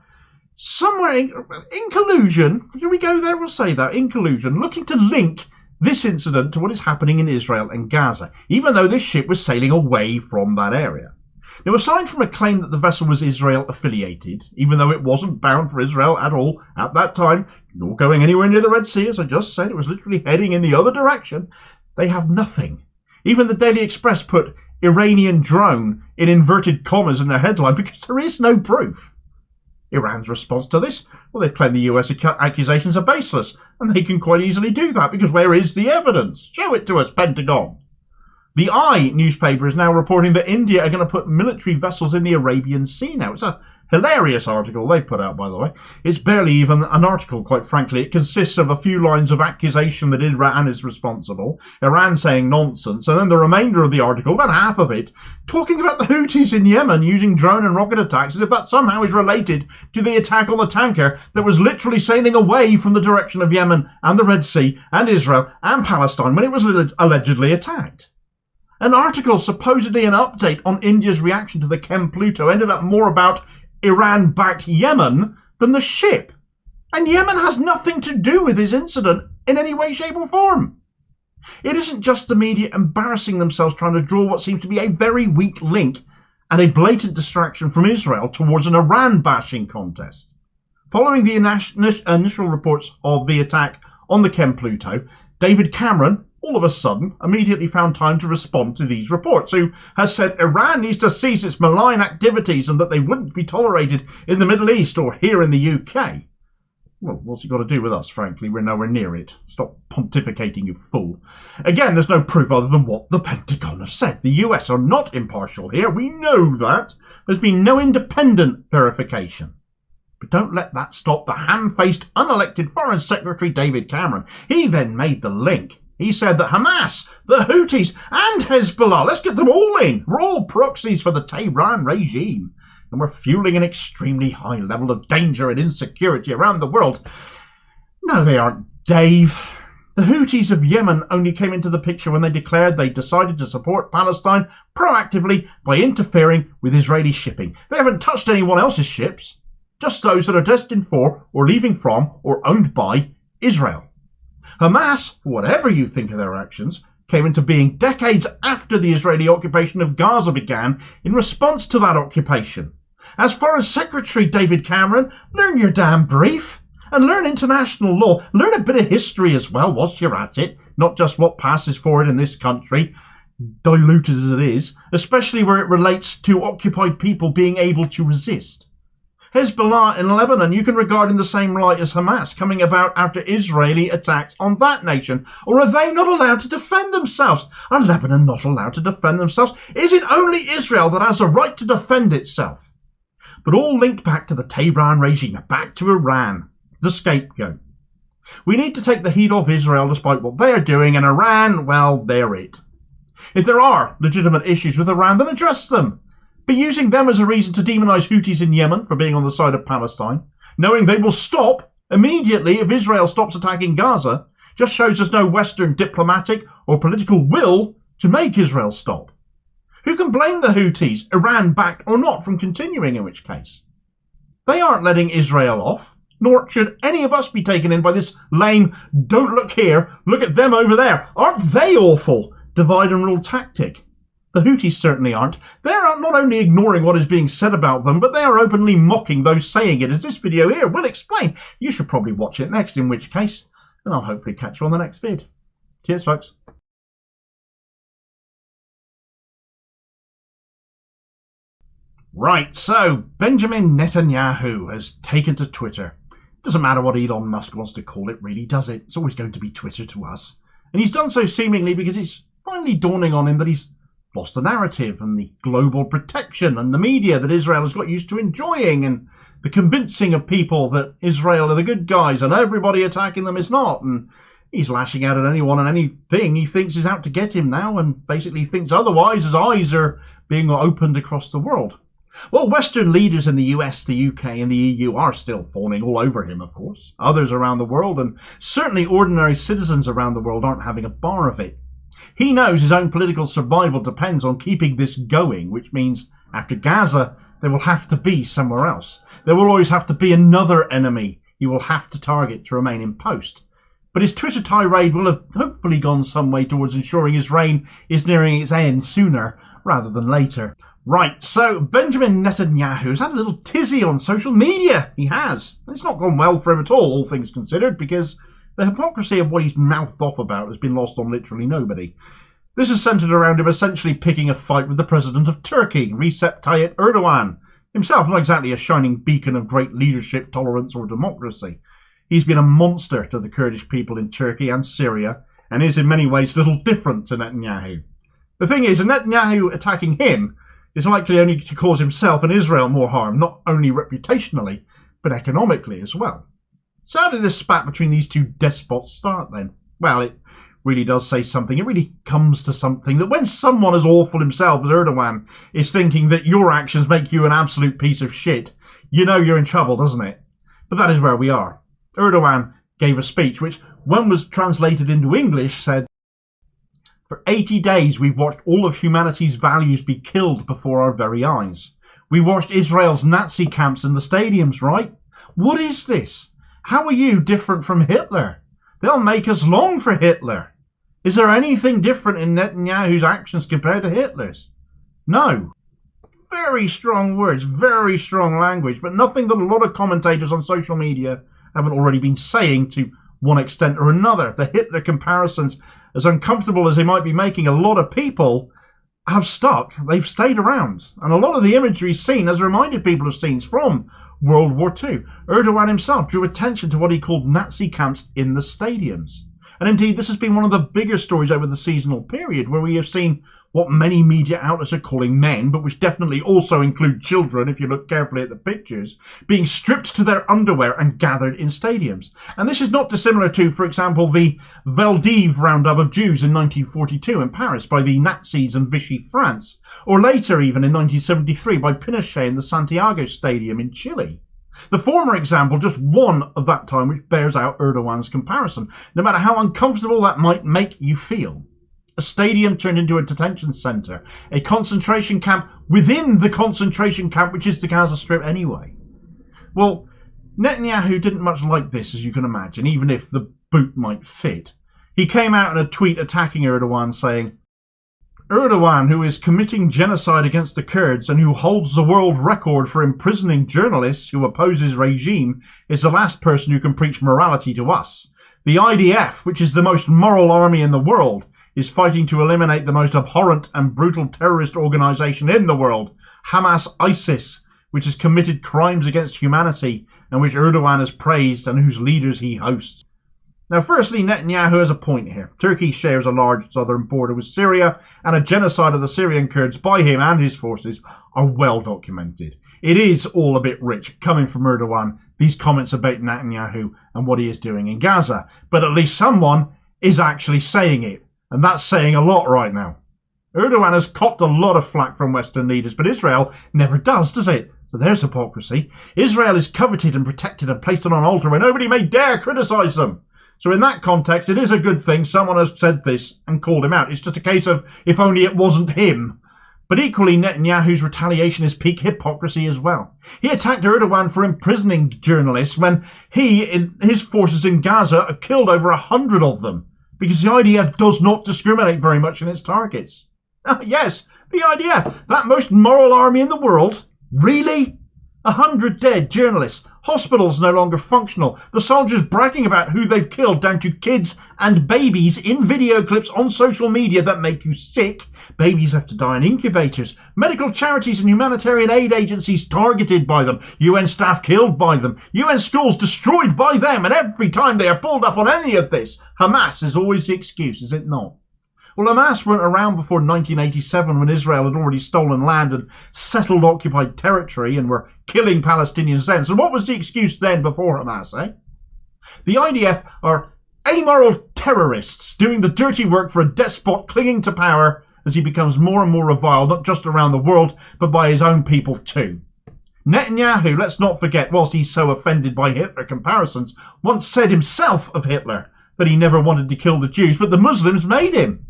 somewhere in collusion. Should we go there? We'll say that. In collusion, looking to link this incident to what is happening in Israel and Gaza, even though this ship was sailing away from that area. Now, aside from a claim that the vessel was Israel affiliated, even though it wasn't bound for Israel at all at that time, nor going anywhere near the Red Sea, as I just said, it was literally heading in the other direction, they have nothing. Even the Daily Express put Iranian drone in inverted commas in their headline because there is no proof. Iran's response to this? Well, they've claimed the US accusations are baseless, and they can quite easily do that because where is the evidence? Show it to us, Pentagon. The I newspaper is now reporting that India are going to put military vessels in the Arabian Sea now. It's a Hilarious article they put out, by the way. It's barely even an article, quite frankly. It consists of a few lines of accusation that Iran is responsible, Iran saying nonsense, and then the remainder of the article, about half of it, talking about the Houthis in Yemen using drone and rocket attacks as if that somehow is related to the attack on the tanker that was literally sailing away from the direction of Yemen and the Red Sea and Israel and Palestine when it was allegedly attacked. An article, supposedly an update on India's reaction to the Chem Pluto, ended up more about Iran-backed Yemen than the ship. And Yemen has nothing to do with this incident in any way, shape or form. It isn't just the media embarrassing themselves trying to draw what seems to be a very weak link and a blatant distraction from Israel towards an Iran-bashing contest. Following the initial reports of the attack on the Chem Pluto, David Cameron, all of a sudden, immediately found time to respond to these reports, who has said Iran needs to cease its malign activities and that they wouldn't be tolerated in the Middle East or here in the UK. Well, what's it got to do with us, frankly? We're nowhere near it. Stop pontificating, you fool. Again, there's no proof other than what the Pentagon has said. The US are not impartial here. We know that. There's been no independent verification. But don't let that stop the ham-faced, unelected Foreign Secretary David Cameron. He then made the link. He said that Hamas, the Houthis and Hezbollah, let's get them all in. We're all proxies for the Tehran regime. And we're fueling an extremely high level of danger and insecurity around the world. No, they aren't, Dave. The Houthis of Yemen only came into the picture when they declared they decided to support Palestine proactively by interfering with Israeli shipping. They haven't touched anyone else's ships, just those that are destined for, or leaving from, or owned by Israel. Hamas, whatever you think of their actions, came into being decades after the Israeli occupation of Gaza began in response to that occupation. As Foreign Secretary David Cameron, learn your damn brief and learn international law. Learn a bit of history as well whilst you're at it, not just what passes for it in this country, diluted as it is, especially where it relates to occupied people being able to resist. Hezbollah in Lebanon you can regard in the same light as Hamas, coming about after Israeli attacks on that nation. Or are they not allowed to defend themselves? Are Lebanon not allowed to defend themselves? Is it only Israel that has a right to defend itself? But all linked back to the Tehran regime, back to Iran, the scapegoat. We need to take the heat off Israel despite what they are doing, and Iran, well, they're it. If there are legitimate issues with Iran, then address them. But using them as a reason to demonise Houthis in Yemen for being on the side of Palestine, knowing they will stop immediately if Israel stops attacking Gaza, just shows us no Western diplomatic or political will to make Israel stop. Who can blame the Houthis, Iran-backed or not, from continuing, in which case? They aren't letting Israel off, nor should any of us be taken in by this lame, don't look here, look at them over there. Aren't they awful? Divide and rule tactic. The Houthis certainly aren't. They are not only ignoring what is being said about them, but they are openly mocking those saying it, as this video here will explain. You should probably watch it next, in which case, and I'll hopefully catch you on the next vid. Cheers, folks. Right, so Benjamin Netanyahu has taken to Twitter. Doesn't matter what Elon Musk wants to call it, really, does it? It's always going to be Twitter to us. And he's done so seemingly because it's finally dawning on him that he's lost the narrative and the global protection and the media that Israel has got used to enjoying, and the convincing of people that Israel are the good guys and everybody attacking them is not. And he's lashing out at anyone and anything he thinks is out to get him now, and basically thinks otherwise as eyes are being opened across the world. Well, Western leaders in the US, the UK and the EU are still fawning all over him, of course. Others around the world, and certainly ordinary citizens around the world, aren't having a bar of it. He knows his own political survival depends on keeping this going, which means after Gaza, there will have to be somewhere else. There will always have to be another enemy he will have to target to remain in post. But his Twitter tirade will have hopefully gone some way towards ensuring his reign is nearing its end sooner rather than later. Right, so Benjamin Netanyahu's had a little tizzy on social media. He has. It's not gone well for him at all things considered, because the hypocrisy of what he's mouthed off about has been lost on literally nobody. This is centred around him essentially picking a fight with the president of Turkey, Recep Tayyip Erdogan, himself not exactly a shining beacon of great leadership, tolerance or democracy. He's been a monster to the Kurdish people in Turkey and Syria, and is in many ways little different to Netanyahu. The thing is, Netanyahu attacking him is likely only to cause himself and Israel more harm, not only reputationally, but economically as well. So how did this spat between these two despots start then? Well, it really does say something. It really comes to something that when someone as awful himself as Erdogan is thinking that your actions make you an absolute piece of shit, you know you're in trouble, doesn't it? But that is where we are. Erdogan gave a speech which, when was translated into English, said, "For 80 days we've watched all of humanity's values be killed before our very eyes. We watched Israel's Nazi camps in the stadiums, right? What is this? How are you different from Hitler? They'll make us long for Hitler. Is there anything different in Netanyahu's actions compared to Hitler's? No." Very strong words, very strong language, but nothing that a lot of commentators on social media haven't already been saying to one extent or another. The Hitler comparisons, as uncomfortable as they might be making a lot of people, have stuck. They've stayed around. And a lot of the imagery seen has reminded people of scenes from World War II. Erdogan himself drew attention to what he called Nazi camps in the stadiums. And indeed, this has been one of the bigger stories over the seasonal period, where we have seen what many media outlets are calling men, but which definitely also include children, if you look carefully at the pictures, being stripped to their underwear and gathered in stadiums. And this is not dissimilar to, for example, the Veldiv Round Up of Jews in 1942 in Paris by the Nazis in Vichy, France, or later even in 1973 by Pinochet in the Santiago Stadium in Chile. The former example, just one of that time, which bears out Erdogan's comparison, no matter how uncomfortable that might make you feel. A stadium turned into a detention centre, a concentration camp within the concentration camp, which is the Gaza Strip anyway. Well, Netanyahu didn't much like this, as you can imagine, even if the boot might fit. He came out in a tweet attacking Erdogan, saying, "Erdogan, who is committing genocide against the Kurds and who holds the world record for imprisoning journalists who oppose his regime, is the last person who can preach morality to us. The IDF, which is the most moral army in the world, is fighting to eliminate the most abhorrent and brutal terrorist organisation in the world, Hamas ISIS, which has committed crimes against humanity and which Erdogan has praised and whose leaders he hosts." Now, firstly, Netanyahu has a point here. Turkey shares a large southern border with Syria, and a genocide of the Syrian Kurds by him and his forces are well documented. It is all a bit rich coming from Erdogan, these comments about Netanyahu and what he is doing in Gaza, but at least someone is actually saying it. And that's saying a lot right now. Erdogan has copped a lot of flack from Western leaders, but Israel never does it? So there's hypocrisy. Israel is coveted and protected and placed on an altar where nobody may dare criticise them. So in that context, it is a good thing someone has said this and called him out. It's just a case of if only it wasn't him. But equally, Netanyahu's retaliation is peak hypocrisy as well. He attacked Erdogan for imprisoning journalists when his forces in Gaza killed over 100 of them, because the IDF does not discriminate very much in its targets. Yes, the IDF, that most moral army in the world. Really? 100 dead journalists, hospitals no longer functional, the soldiers bragging about who they've killed down to kids and babies in video clips on social media that make you sick. Babies have to die in incubators, medical charities and humanitarian aid agencies targeted by them, UN staff killed by them, UN schools destroyed by them, and every time they are pulled up on any of this, Hamas is always the excuse, is it not? Well, Hamas weren't around before 1987 when Israel had already stolen land and settled occupied territory and were killing Palestinians then. So what was the excuse then before Hamas, eh? The IDF are amoral terrorists doing the dirty work for a despot clinging to power as he becomes more and more reviled, not just around the world, but by his own people too. Netanyahu, let's not forget, whilst he's so offended by Hitler comparisons, once said himself of Hitler that he never wanted to kill the Jews, but the Muslims made him.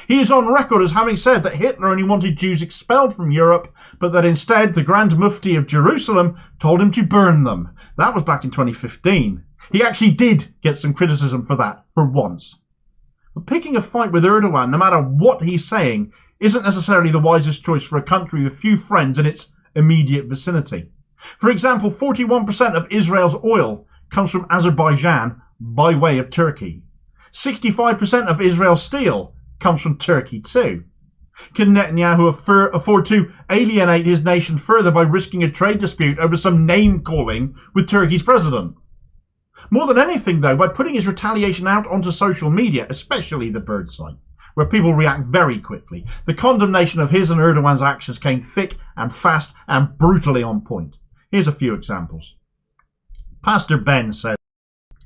He is on record as having said that Hitler only wanted Jews expelled from Europe, but that instead the Grand Mufti of Jerusalem told him to burn them. That was back in 2015. He actually did get some criticism for that, for once. But picking a fight with Erdogan, no matter what he's saying, isn't necessarily the wisest choice for a country with few friends in its immediate vicinity. For example, 41% of Israel's oil comes from Azerbaijan by way of Turkey. 65% of Israel's steel comes from Turkey too. Can Netanyahu afford to alienate his nation further by risking a trade dispute over some name-calling with Turkey's president? More than anything, though, by putting his retaliation out onto social media, especially the bird site. where people react very quickly. The condemnation of his and Erdogan's actions came thick and fast and brutally on point. Here's a few examples. Pastor Ben said,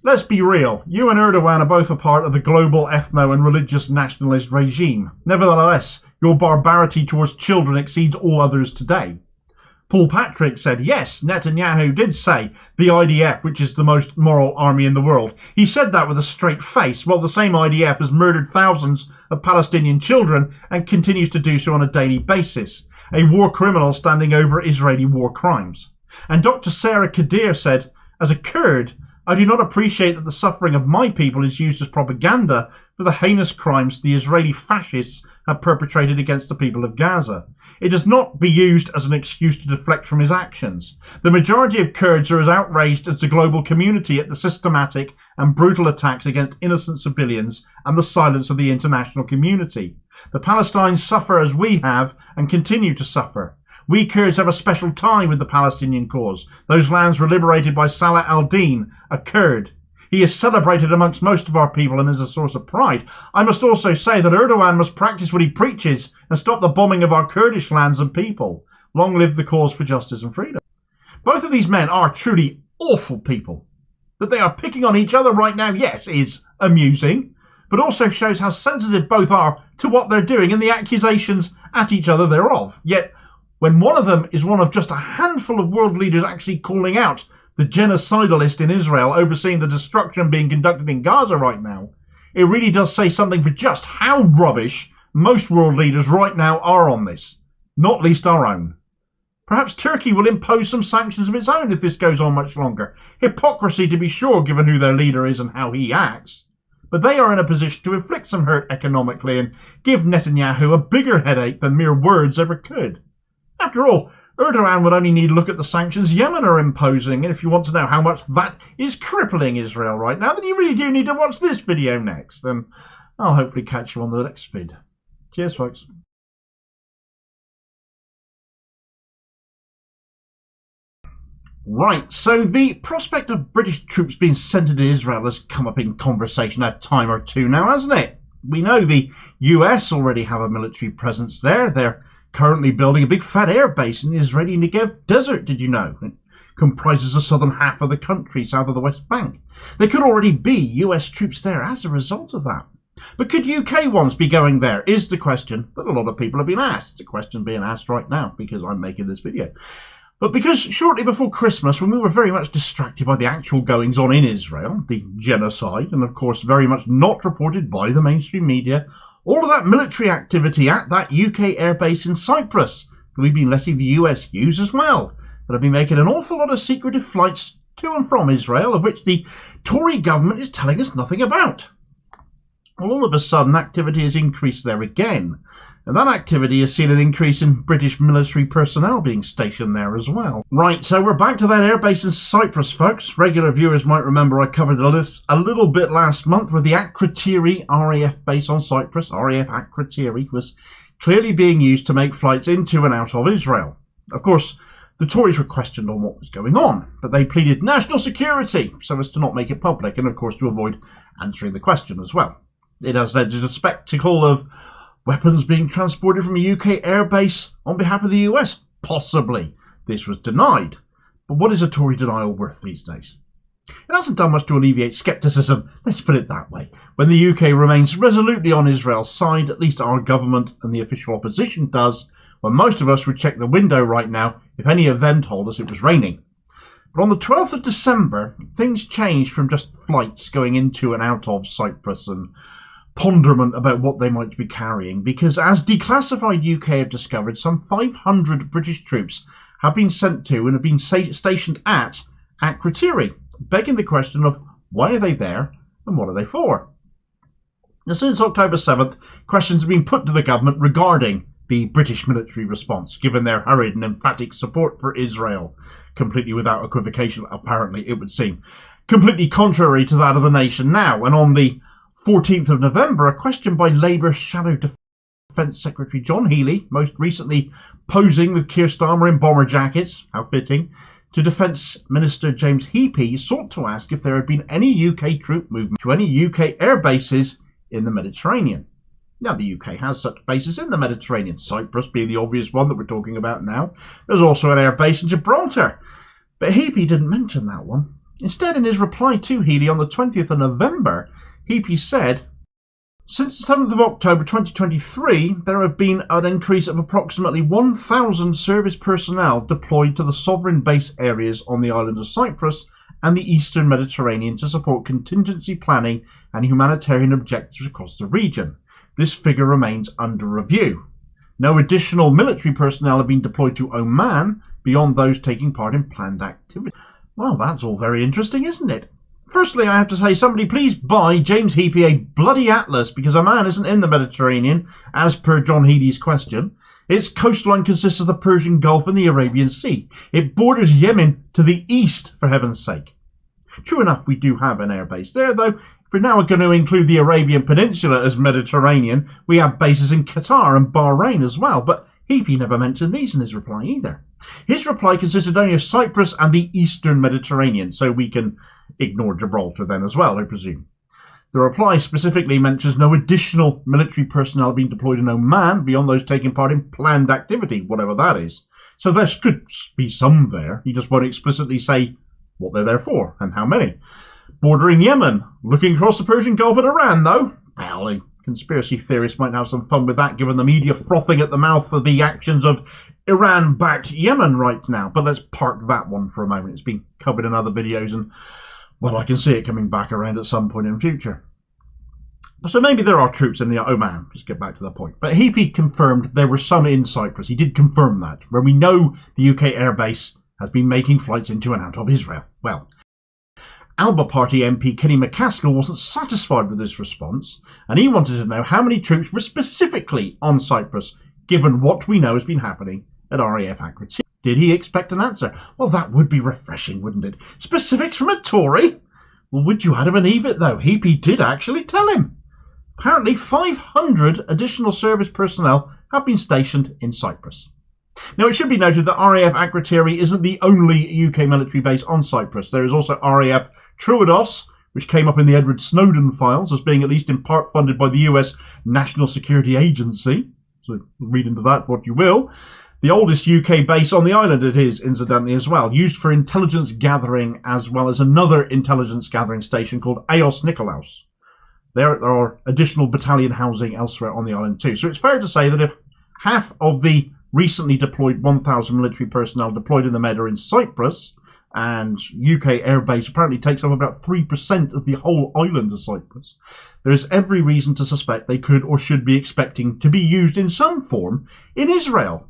"Let's be real, you and Erdogan are both a part of the global ethno and religious nationalist regime. Nevertheless, your barbarity towards children exceeds all others today." Paul Patrick said, "Yes, Netanyahu did say the IDF, which is the most moral army in the world. He said that with a straight face, while the same IDF has murdered thousands of Palestinian children and continues to do so on a daily basis. A war criminal standing over Israeli war crimes." And Dr. Sarah Kadir said, "As a Kurd, I do not appreciate that the suffering of my people is used as propaganda for the heinous crimes the Israeli fascists have perpetrated against the people of Gaza. It does not be used as an excuse to deflect from his actions. The majority of Kurds are as outraged as the global community at the systematic and brutal attacks against innocent civilians and the silence of the international community. The Palestinians suffer as we have and continue to suffer. We Kurds have a special tie with the Palestinian cause. Those lands were liberated by Salah al-Din, a Kurd. He is celebrated amongst most of our people and is a source of pride. I must also say that Erdogan must practice what he preaches and stop the bombing of our Kurdish lands and people. Long live the cause for justice and freedom." Both of these men are truly awful people. That they are picking on each other right now, yes, is amusing, but also shows how sensitive both are to what they're doing and the accusations at each other thereof. Yet, when one of them is one of just a handful of world leaders actually calling out the genocidalist in Israel overseeing the destruction being conducted in Gaza right now, it really does say something for just how rubbish most world leaders right now are on this, not least our own. Perhaps Turkey will impose some sanctions of its own if this goes on much longer. Hypocrisy to be sure, given who their leader is and how he acts. But they are in a position to inflict some hurt economically and give Netanyahu a bigger headache than mere words ever could. After all, Erdogan would only need to look at the sanctions Yemen are imposing, and if you want to know how much that is crippling Israel right now, then you really do need to watch this video next, and I'll hopefully catch you on the next vid. Cheers, folks. Right, so the prospect of British troops being sent into Israel has come up in conversation a time or two now, hasn't it? We know the US already have a military presence there. They're currently building a big fat air base in the Israeli Negev desert, did you know? It comprises the southern half of the country, south of the West Bank. There could already be US troops there as a result of that. But could UK ones be going there, is the question that a lot of people have been asked. It's a question being asked right now because I'm making this video. But because shortly before Christmas, when we were very much distracted by the actual goings-on in Israel, the genocide, and of course very much not reported by the mainstream media, all of that military activity at that UK airbase in Cyprus that we've been letting the US use as well, that have been making an awful lot of secretive flights to and from Israel, of which the Tory government is telling us nothing about. Well, all of a sudden activity has increased there again, and that activity has seen an increase in British military personnel being stationed there as well. Right, so we're back to that airbase in Cyprus, folks. Regular viewers might remember I covered the list a little bit last month where the Akrotiri RAF base on Cyprus, RAF Akrotiri, was clearly being used to make flights into and out of Israel. Of course, the Tories were questioned on what was going on, but they pleaded national security so as to not make it public and, of course, to avoid answering the question as well. It has led to the spectacle of weapons being transported from a UK airbase on behalf of the US. Possibly. This was denied. But what is a Tory denial worth these days? It hasn't done much to alleviate scepticism, let's put it that way. When the UK remains resolutely on Israel's side, at least our government and the official opposition does, when most of us would check the window right now if any of them told us it was raining. But on the 12th of December, things changed from just flights going into and out of Cyprus and ponderment about what they might be carrying, because as Declassified UK have discovered, some 500 British troops have been sent to and have been stationed at Akrotiri, begging the question of why are they there and what are they for? Now, since October 7th, questions have been put to the government regarding the British military response, given their hurried and emphatic support for Israel, completely without equivocation, apparently, it would seem, completely contrary to that of the nation now. And on the 14th of November, a question by Labour Shadow Defence Secretary John Healey, most recently posing with Keir Starmer in bomber jackets, how fitting, to Defence Minister James Heapy, sought to ask if there had been any UK troop movement to any UK air bases in the Mediterranean. Now, the UK has such bases in the Mediterranean, Cyprus being the obvious one that we're talking about now. There's also an air base in Gibraltar, but Heapy didn't mention that one. Instead, in his reply to Healy on the 20th of November, Heapy said, since the 7th of October 2023, there have been an increase of approximately 1,000 service personnel deployed to the sovereign base areas on the island of Cyprus and the eastern Mediterranean to support contingency planning and humanitarian objectives across the region. This figure remains under review. No additional military personnel have been deployed to Oman beyond those taking part in planned activity. Well, that's all very interesting, isn't it? Firstly, I have to say, somebody please buy James Heapy a bloody atlas, because Oman isn't in the Mediterranean, as per John Healy's question. Its coastline consists of the Persian Gulf and the Arabian Sea. It borders Yemen to the east, for heaven's sake. True enough, we do have an airbase there, though. If we're now going to include the Arabian Peninsula as Mediterranean, we have bases in Qatar and Bahrain as well, but Heapy never mentioned these in his reply either. His reply consisted only of Cyprus and the eastern Mediterranean, so we can ignore Gibraltar then as well, I presume. The reply specifically mentions no additional military personnel being deployed in Oman beyond those taking part in planned activity, whatever that is. So there could be some there. He just won't explicitly say what they're there for and how many. Bordering Yemen, looking across the Persian Gulf at Iran, though. Well, the conspiracy theorists might have some fun with that, given the media frothing at the mouth for the actions of Iran-backed Yemen right now. But let's park that one for a moment. It's been covered in other videos, and well, I can see it coming back around at some point in the future. So maybe there are troops in the Oman. Let's get back to the point. But Heapy confirmed there were some in Cyprus. He did confirm that, where we know the UK airbase has been making flights into and out of Israel. Well, Alba Party MP Kenny McCaskill wasn't satisfied with this response, and he wanted to know how many troops were specifically on Cyprus, given what we know has been happening at RAF Akrotiri. Did he expect an answer? Well, that would be refreshing, wouldn't it? Specifics from a Tory? Well, would you Adam and Eve it, though? Heapy did actually tell him. Apparently 500 additional service personnel have been stationed in Cyprus. Now, it should be noted that RAF Akrotiri isn't the only UK military base on Cyprus. There is also RAF Troodos, which came up in the Edward Snowden files as being at least in part funded by the US National Security Agency. So read into that what you will. The oldest UK base on the island it is, incidentally, as well, used for intelligence gathering, as well as another intelligence gathering station called Aos Nikolaos. There are additional battalion housing elsewhere on the island too. So it's fair to say that if half of the recently deployed 1,000 military personnel deployed in the Med are in Cyprus, and UK airbase apparently takes up about 3% of the whole island of Cyprus, there is every reason to suspect they could or should be expecting to be used in some form in Israel.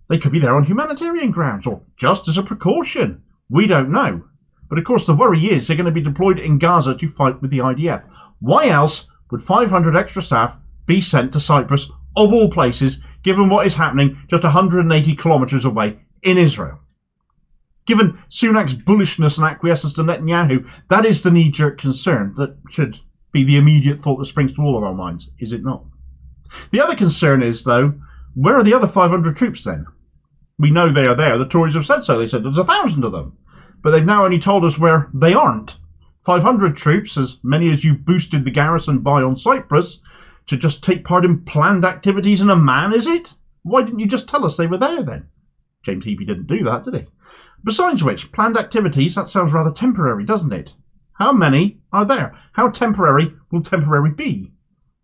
They could be there on humanitarian grounds or just as a precaution. We don't know. But of course the worry is they're going to be deployed in Gaza to fight with the IDF. Why else would 500 extra staff be sent to Cyprus, of all places, given what is happening just 180 kilometres away in Israel? Given Sunak's bullishness and acquiescence to Netanyahu, that is the knee-jerk concern that should be the immediate thought that springs to all of our minds, is it not? The other concern is, though, where are the other 500 troops then? We know they are there. The Tories have said so. They said there's 1,000 of them. But they've now only told us where they aren't. 500 troops, as many as you boosted the garrison by on Cyprus, to just take part in planned activities in Oman, is it? Why didn't you just tell us they were there then? James Heapy didn't do that, did he? Besides which, planned activities, that sounds rather temporary, doesn't it? How many are there? How temporary will temporary be?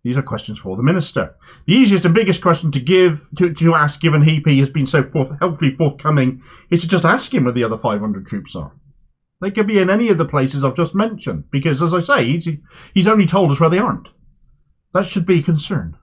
These are questions for the minister. The easiest and biggest question to ask, given Heapy has been so helpfully forthcoming, is to just ask him where the other 500 troops are. They could be in any of the places I've just mentioned, because, as I say, he's only told us where they aren't. That should be a concern.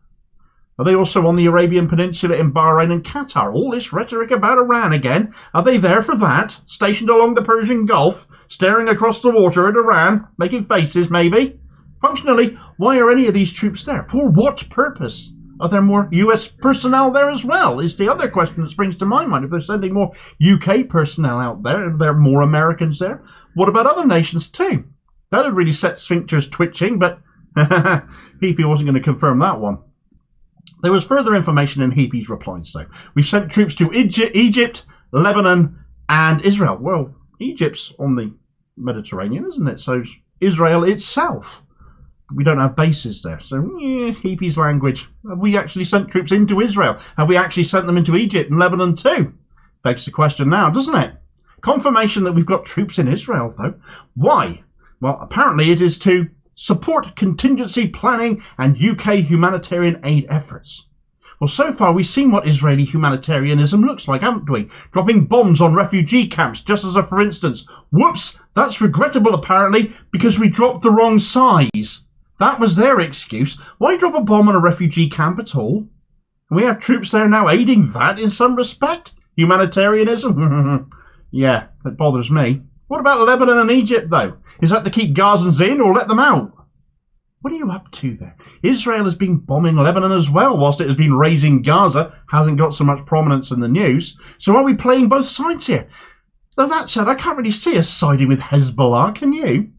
Are they also on the Arabian Peninsula in Bahrain and Qatar? All this rhetoric about Iran again. Are they there for that? Stationed along the Persian Gulf, staring across the water at Iran, making faces, maybe? Functionally, why are any of these troops there? For what purpose? Are there more US personnel there as well? Is the other question that springs to my mind. If they're sending more UK personnel out there, are there more Americans there? What about other nations too? That would really set sphincters twitching, but Heapy wasn't going to confirm that one. There was further information in Heapy's replies, though. We've sent troops to Egypt, Lebanon, and Israel. Well, Egypt's on the Mediterranean, isn't it? So Israel itself. We don't have bases there. So, Heapy's language. Have we actually sent troops into Israel? Have we actually sent them into Egypt and Lebanon too? Begs the question now, doesn't it? Confirmation that we've got troops in Israel, though. Why? Well, apparently it is to support contingency planning and UK humanitarian aid efforts. Well, so far we've seen what Israeli humanitarianism looks like, haven't we? Dropping bombs on refugee camps, just as a for instance. Whoops, that's regrettable apparently, because we dropped the wrong size. That was their excuse. Why drop a bomb on a refugee camp at all? And we have troops there now aiding that in some respect? Humanitarianism? Yeah, that bothers me. What about Lebanon and Egypt, though? Is that to keep Gazans in or let them out? What are you up to there? Israel has been bombing Lebanon as well, whilst it has been raising Gaza. Hasn't got so much prominence in the news. So are we playing both sides here? Though that said, I can't really see us siding with Hezbollah, can you?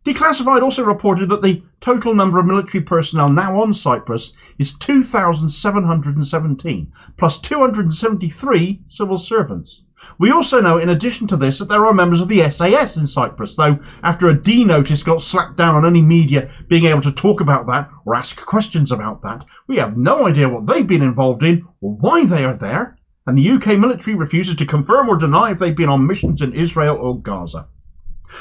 Declassified also reported that the total number of military personnel now on Cyprus is 2,717, plus 273 civil servants. We also know, in addition to this, that there are members of the SAS in Cyprus, though after a D notice got slapped down on any media being able to talk about that or ask questions about that, we have no idea what they've been involved in or why they are there, and the UK military refuses to confirm or deny if they've been on missions in Israel or Gaza.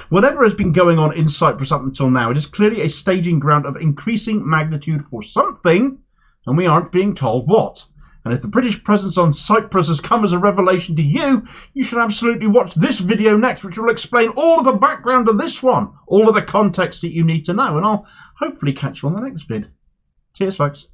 Whatever has been going on in Cyprus up until now, it is clearly a staging ground of increasing magnitude for something, and we aren't being told what. And if the British presence on Cyprus has come as a revelation to you, you should absolutely watch this video next, which will explain all of the background of this one, all of the context that you need to know, and I'll hopefully catch you on the next vid. Cheers, folks.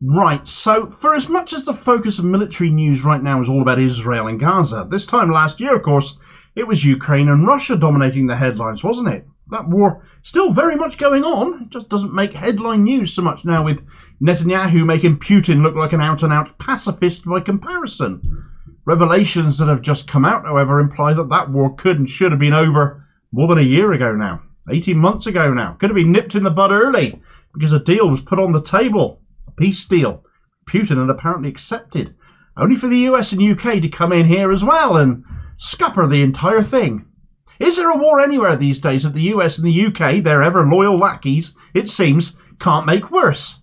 Right, so for as much as the focus of military news right now is all about Israel and Gaza, this time last year, of course, it was Ukraine and Russia dominating the headlines, wasn't it? That war still very much going on. It just doesn't make headline news so much now, with Netanyahu making Putin look like an out-and-out pacifist by comparison. Revelations that have just come out, however, imply that that war could and should have been over more than a year ago now. 18 months ago now. Could have been nipped in the bud early because a deal was put on the table. A peace deal. Putin had apparently accepted. Only for the US and UK to come in here as well and scupper the entire thing. Is there a war anywhere these days that the US and the UK, their ever loyal lackeys, it seems, can't make worse?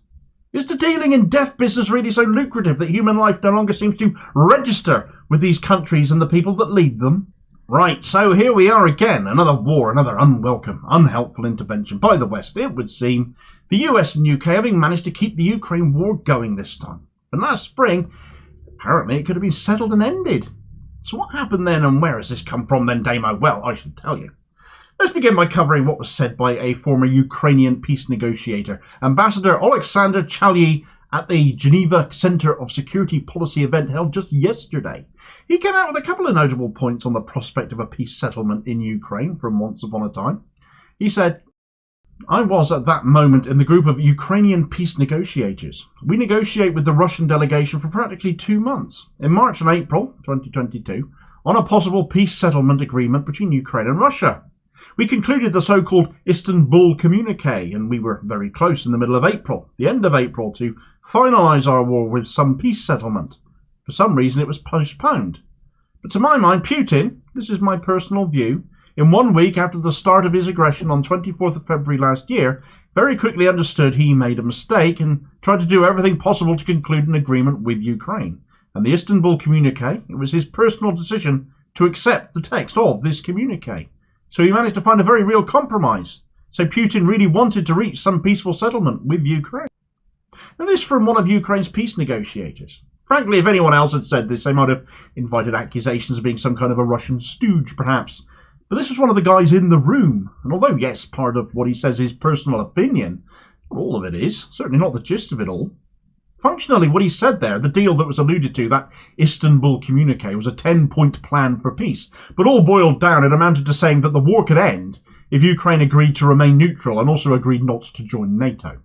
Is the dealing in death business really so lucrative that human life no longer seems to register with these countries and the people that lead them? Right, so here we are again, another war, another unwelcome, unhelpful intervention by the West, it would seem, the US and UK having managed to keep the Ukraine war going this time. And last spring, apparently it could have been settled and ended. So what happened then, and where has this come from then, Damo? Well, I should tell you. Let's begin by covering what was said by a former Ukrainian peace negotiator, Ambassador Alexander Sayle, at the Geneva Centre of Security Policy event held just yesterday. He came out with a couple of notable points on the prospect of a peace settlement in Ukraine from once upon a time. He said, I was at that moment in the group of Ukrainian peace negotiators. We negotiate with the Russian delegation for practically 2 months, in March and April 2022, on a possible peace settlement agreement between Ukraine and Russia. We concluded the so-called Istanbul communique, and we were very close in the middle of April, the end of April, to finalise our war with some peace settlement. For some reason it was postponed. But to my mind, Putin, this is my personal view, in 1 week after the start of his aggression on 24th of February last year, very quickly understood he made a mistake and tried to do everything possible to conclude an agreement with Ukraine. And the Istanbul communique, it was his personal decision to accept the text of this communique. So he managed to find a very real compromise. So Putin really wanted to reach some peaceful settlement with Ukraine. And this from one of Ukraine's peace negotiators. Frankly, if anyone else had said this, they might have invited accusations of being some kind of a Russian stooge, perhaps. But this was one of the guys in the room, and although, yes, part of what he says is personal opinion, not all of it is, certainly not the gist of it all. Functionally, what he said there, the deal that was alluded to, that Istanbul communique, was a 10-point plan for peace, but all boiled down, it amounted to saying that the war could end if Ukraine agreed to remain neutral and also agreed not to join NATO.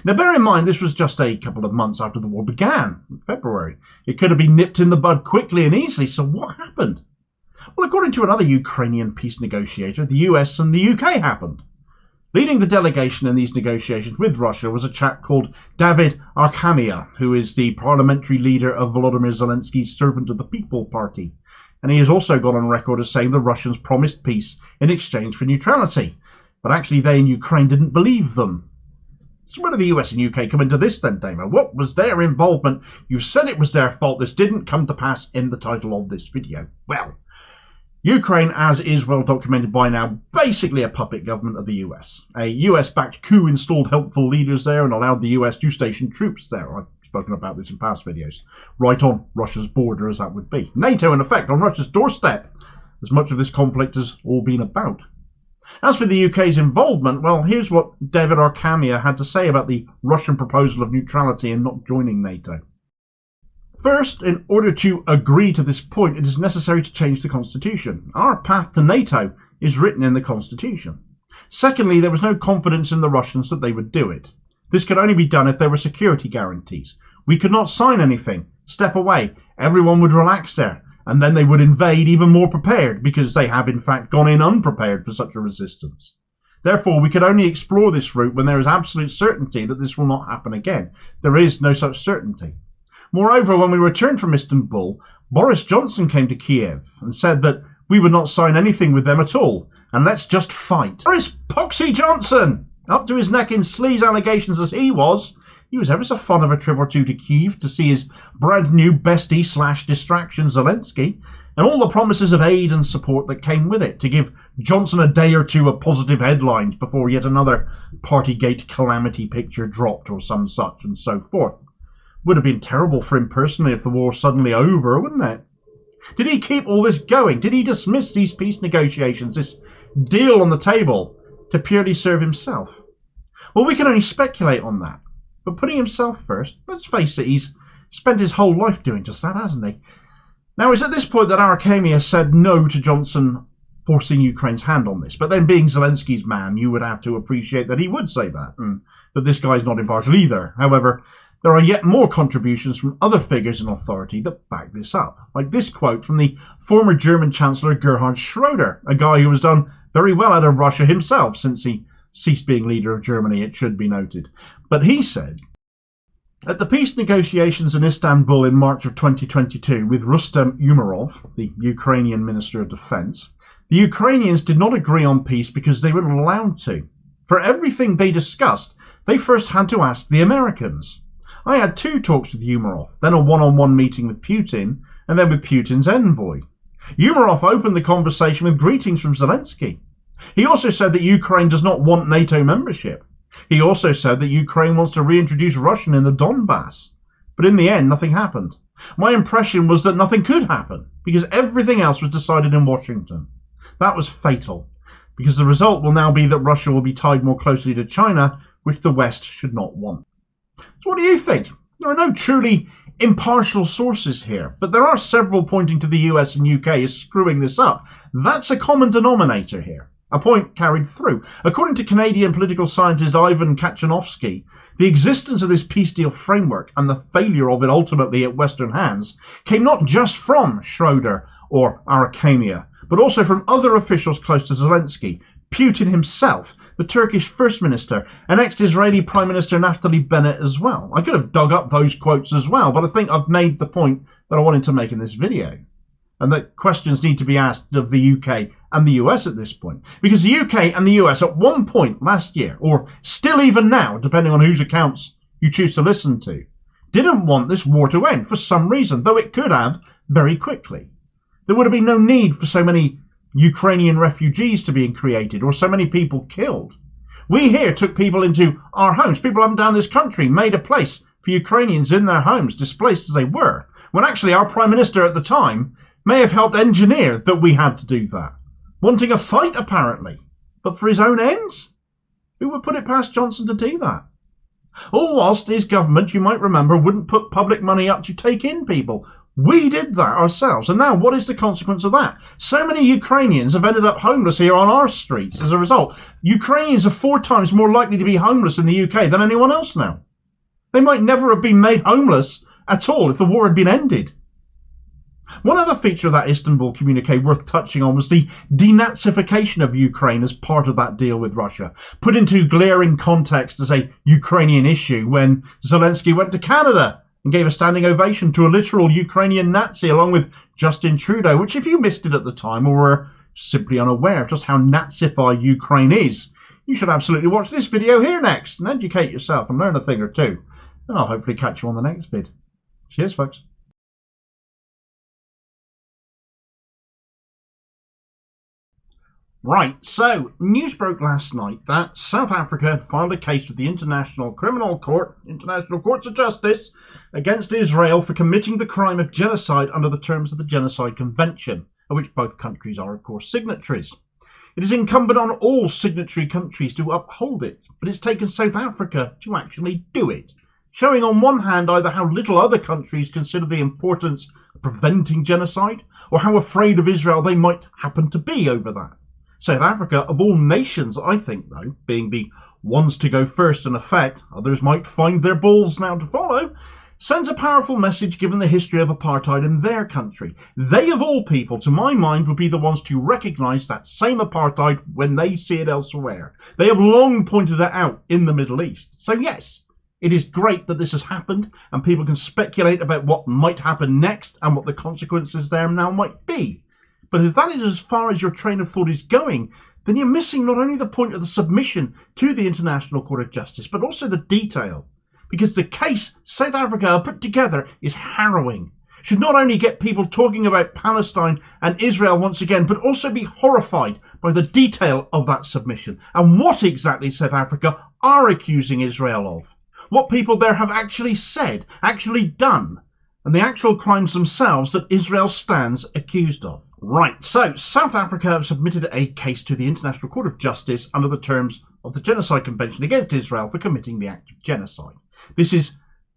Now, bear in mind, this was just a couple of months after the war began, in February. It could have been nipped in the bud quickly and easily, so what happened? Well, according to another Ukrainian peace negotiator, the US and the UK happened. Leading the delegation in these negotiations with Russia was a chap called David Arkamia, who is the parliamentary leader of Volodymyr Zelensky's Servant of the People party. and he has also gone on record as saying the Russians promised peace in exchange for neutrality. But actually they in Ukraine didn't believe them. So where do the US and UK come into this then, Damo? What was their involvement? You said it was their fault. This didn't come to pass in the title of this video. Well, Ukraine, as is well documented by now, basically a puppet government of the US. A US-backed coup installed helpful leaders there and allowed the US to station troops there. I've spoken about this in past videos. Right on Russia's border, as that would be. NATO, in effect, on Russia's doorstep, as much of this conflict has all been about. As for the UK's involvement, well, here's what David Arkamia had to say about the Russian proposal of neutrality and not joining NATO. First, in order to agree to this point, it is necessary to change the constitution. Our path to NATO is written in the constitution. Secondly, there was no confidence in the Russians that they would do it. This could only be done if there were security guarantees. We could not sign anything, step away, everyone would relax there, and then they would invade even more prepared, because they have in fact gone in unprepared for such a resistance. Therefore, we could only explore this route when there is absolute certainty that this will not happen again. There is no such certainty. Moreover, when we returned from Istanbul, Boris Johnson came to Kiev and said that we would not sign anything with them at all, and let's just fight. Boris Poxy Johnson, up to his neck in sleaze allegations as he was ever so fond of a trip or two to Kiev to see his brand new bestie/distraction Zelensky, and all the promises of aid and support that came with it, to give Johnson a day or two of positive headlines before yet another Partygate calamity picture dropped or some such, and so forth. Would have been terrible for him personally if the war was suddenly over, wouldn't it? Did he keep all this going? Did he dismiss these peace negotiations, this deal on the table, to purely serve himself? Well, we can only speculate on that. But putting himself first, let's face it, he's spent his whole life doing just that, hasn't he? Now, it's at this point that Arkamia said no to Johnson forcing Ukraine's hand on this. But then, being Zelensky's man, you would have to appreciate that he would say that, and that this guy's not impartial either. However, there are yet more contributions from other figures in authority that back this up, like this quote from the former German Chancellor Gerhard Schroeder, a guy who has done very well out of Russia himself since he ceased being leader of Germany, it should be noted. But he said, at the peace negotiations in Istanbul in March of 2022 with Rustem Umerov, the Ukrainian Minister of Defense, the Ukrainians did not agree on peace because they weren't allowed to. For everything they discussed, they first had to ask the Americans. I had 2 talks with Umerov, then a one-on-one meeting with Putin, and then with Putin's envoy. Umerov opened the conversation with greetings from Zelensky. He also said that Ukraine does not want NATO membership. He also said that Ukraine wants to reintroduce Russian in the Donbass. But in the end, nothing happened. My impression was that nothing could happen, because everything else was decided in Washington. That was fatal, because the result will now be that Russia will be tied more closely to China, which the West should not want. So what do you think? There are no truly impartial sources here, but there are several pointing to the US and UK as screwing this up. That's a common denominator here. A point carried through. According to Canadian political scientist Ivan Kachanovsky, the existence of this peace deal framework and the failure of it ultimately at Western hands came not just from Schroeder or Arkamia, but also from other officials close to Zelensky, Putin himself, the Turkish First Minister, and ex-Israeli Prime Minister Naftali Bennett as well. I could have dug up those quotes as well, but I think I've made the point that I wanted to make in this video. And that questions need to be asked of the UK and the US at this point. Because the UK and the US at one point last year, or still even now, depending on whose accounts you choose to listen to, didn't want this war to end for some reason, though it could have very quickly. There would have been no need for so many Ukrainian refugees to be created or so many people killed. We here took people into our homes, people up and down this country, made a place for Ukrainians in their homes, displaced as they were, when actually our Prime Minister at the time may have helped engineer that we had to do that. Wanting a fight, apparently. But for his own ends? Who would put it past Johnson to do that? All whilst his government, you might remember, wouldn't put public money up to take in people. We did that ourselves. And now what is the consequence of that? So many Ukrainians have ended up homeless here on our streets as a result. Ukrainians are 4 times more likely to be homeless in the UK than anyone else now. They might never have been made homeless at all if the war had been ended. One other feature of that Istanbul communique worth touching on was the denazification of Ukraine as part of that deal with Russia, put into glaring context as a Ukrainian issue when Zelensky went to Canada and gave a standing ovation to a literal Ukrainian Nazi along with Justin Trudeau, which if you missed it at the time or were simply unaware of just how Nazified Ukraine is, you should absolutely watch this video here next and educate yourself and learn a thing or two. And I'll hopefully catch you on the next vid. Cheers, folks. Right, so news broke last night that South Africa had filed a case with the International Criminal Court, International Courts of Justice, against Israel for committing the crime of genocide under the terms of the Genocide Convention, of which both countries are, of course, signatories. It is incumbent on all signatory countries to uphold it, but it's taken South Africa to actually do it, showing on one hand either how little other countries consider the importance of preventing genocide, or how afraid of Israel they might happen to be over that. South Africa, of all nations, I think, though, being the ones to go first in effect, others might find their balls now to follow, sends a powerful message given the history of apartheid in their country. They, of all people, to my mind, would be the ones to recognise that same apartheid when they see it elsewhere. They have long pointed it out in the Middle East. So yes, it is great that this has happened and people can speculate about what might happen next and what the consequences there now might be. But if that is as far as your train of thought is going, then you're missing not only the point of the submission to the International Court of Justice, but also the detail. Because the case South Africa put together is harrowing. Should not only get people talking about Palestine and Israel once again, but also be horrified by the detail of that submission and what exactly South Africa are accusing Israel of. What people there have actually said, actually done, and the actual crimes themselves that Israel stands accused of. Right, so South Africa have submitted a case to the International Court of Justice under the terms of the Genocide Convention against Israel for committing the act of genocide. This is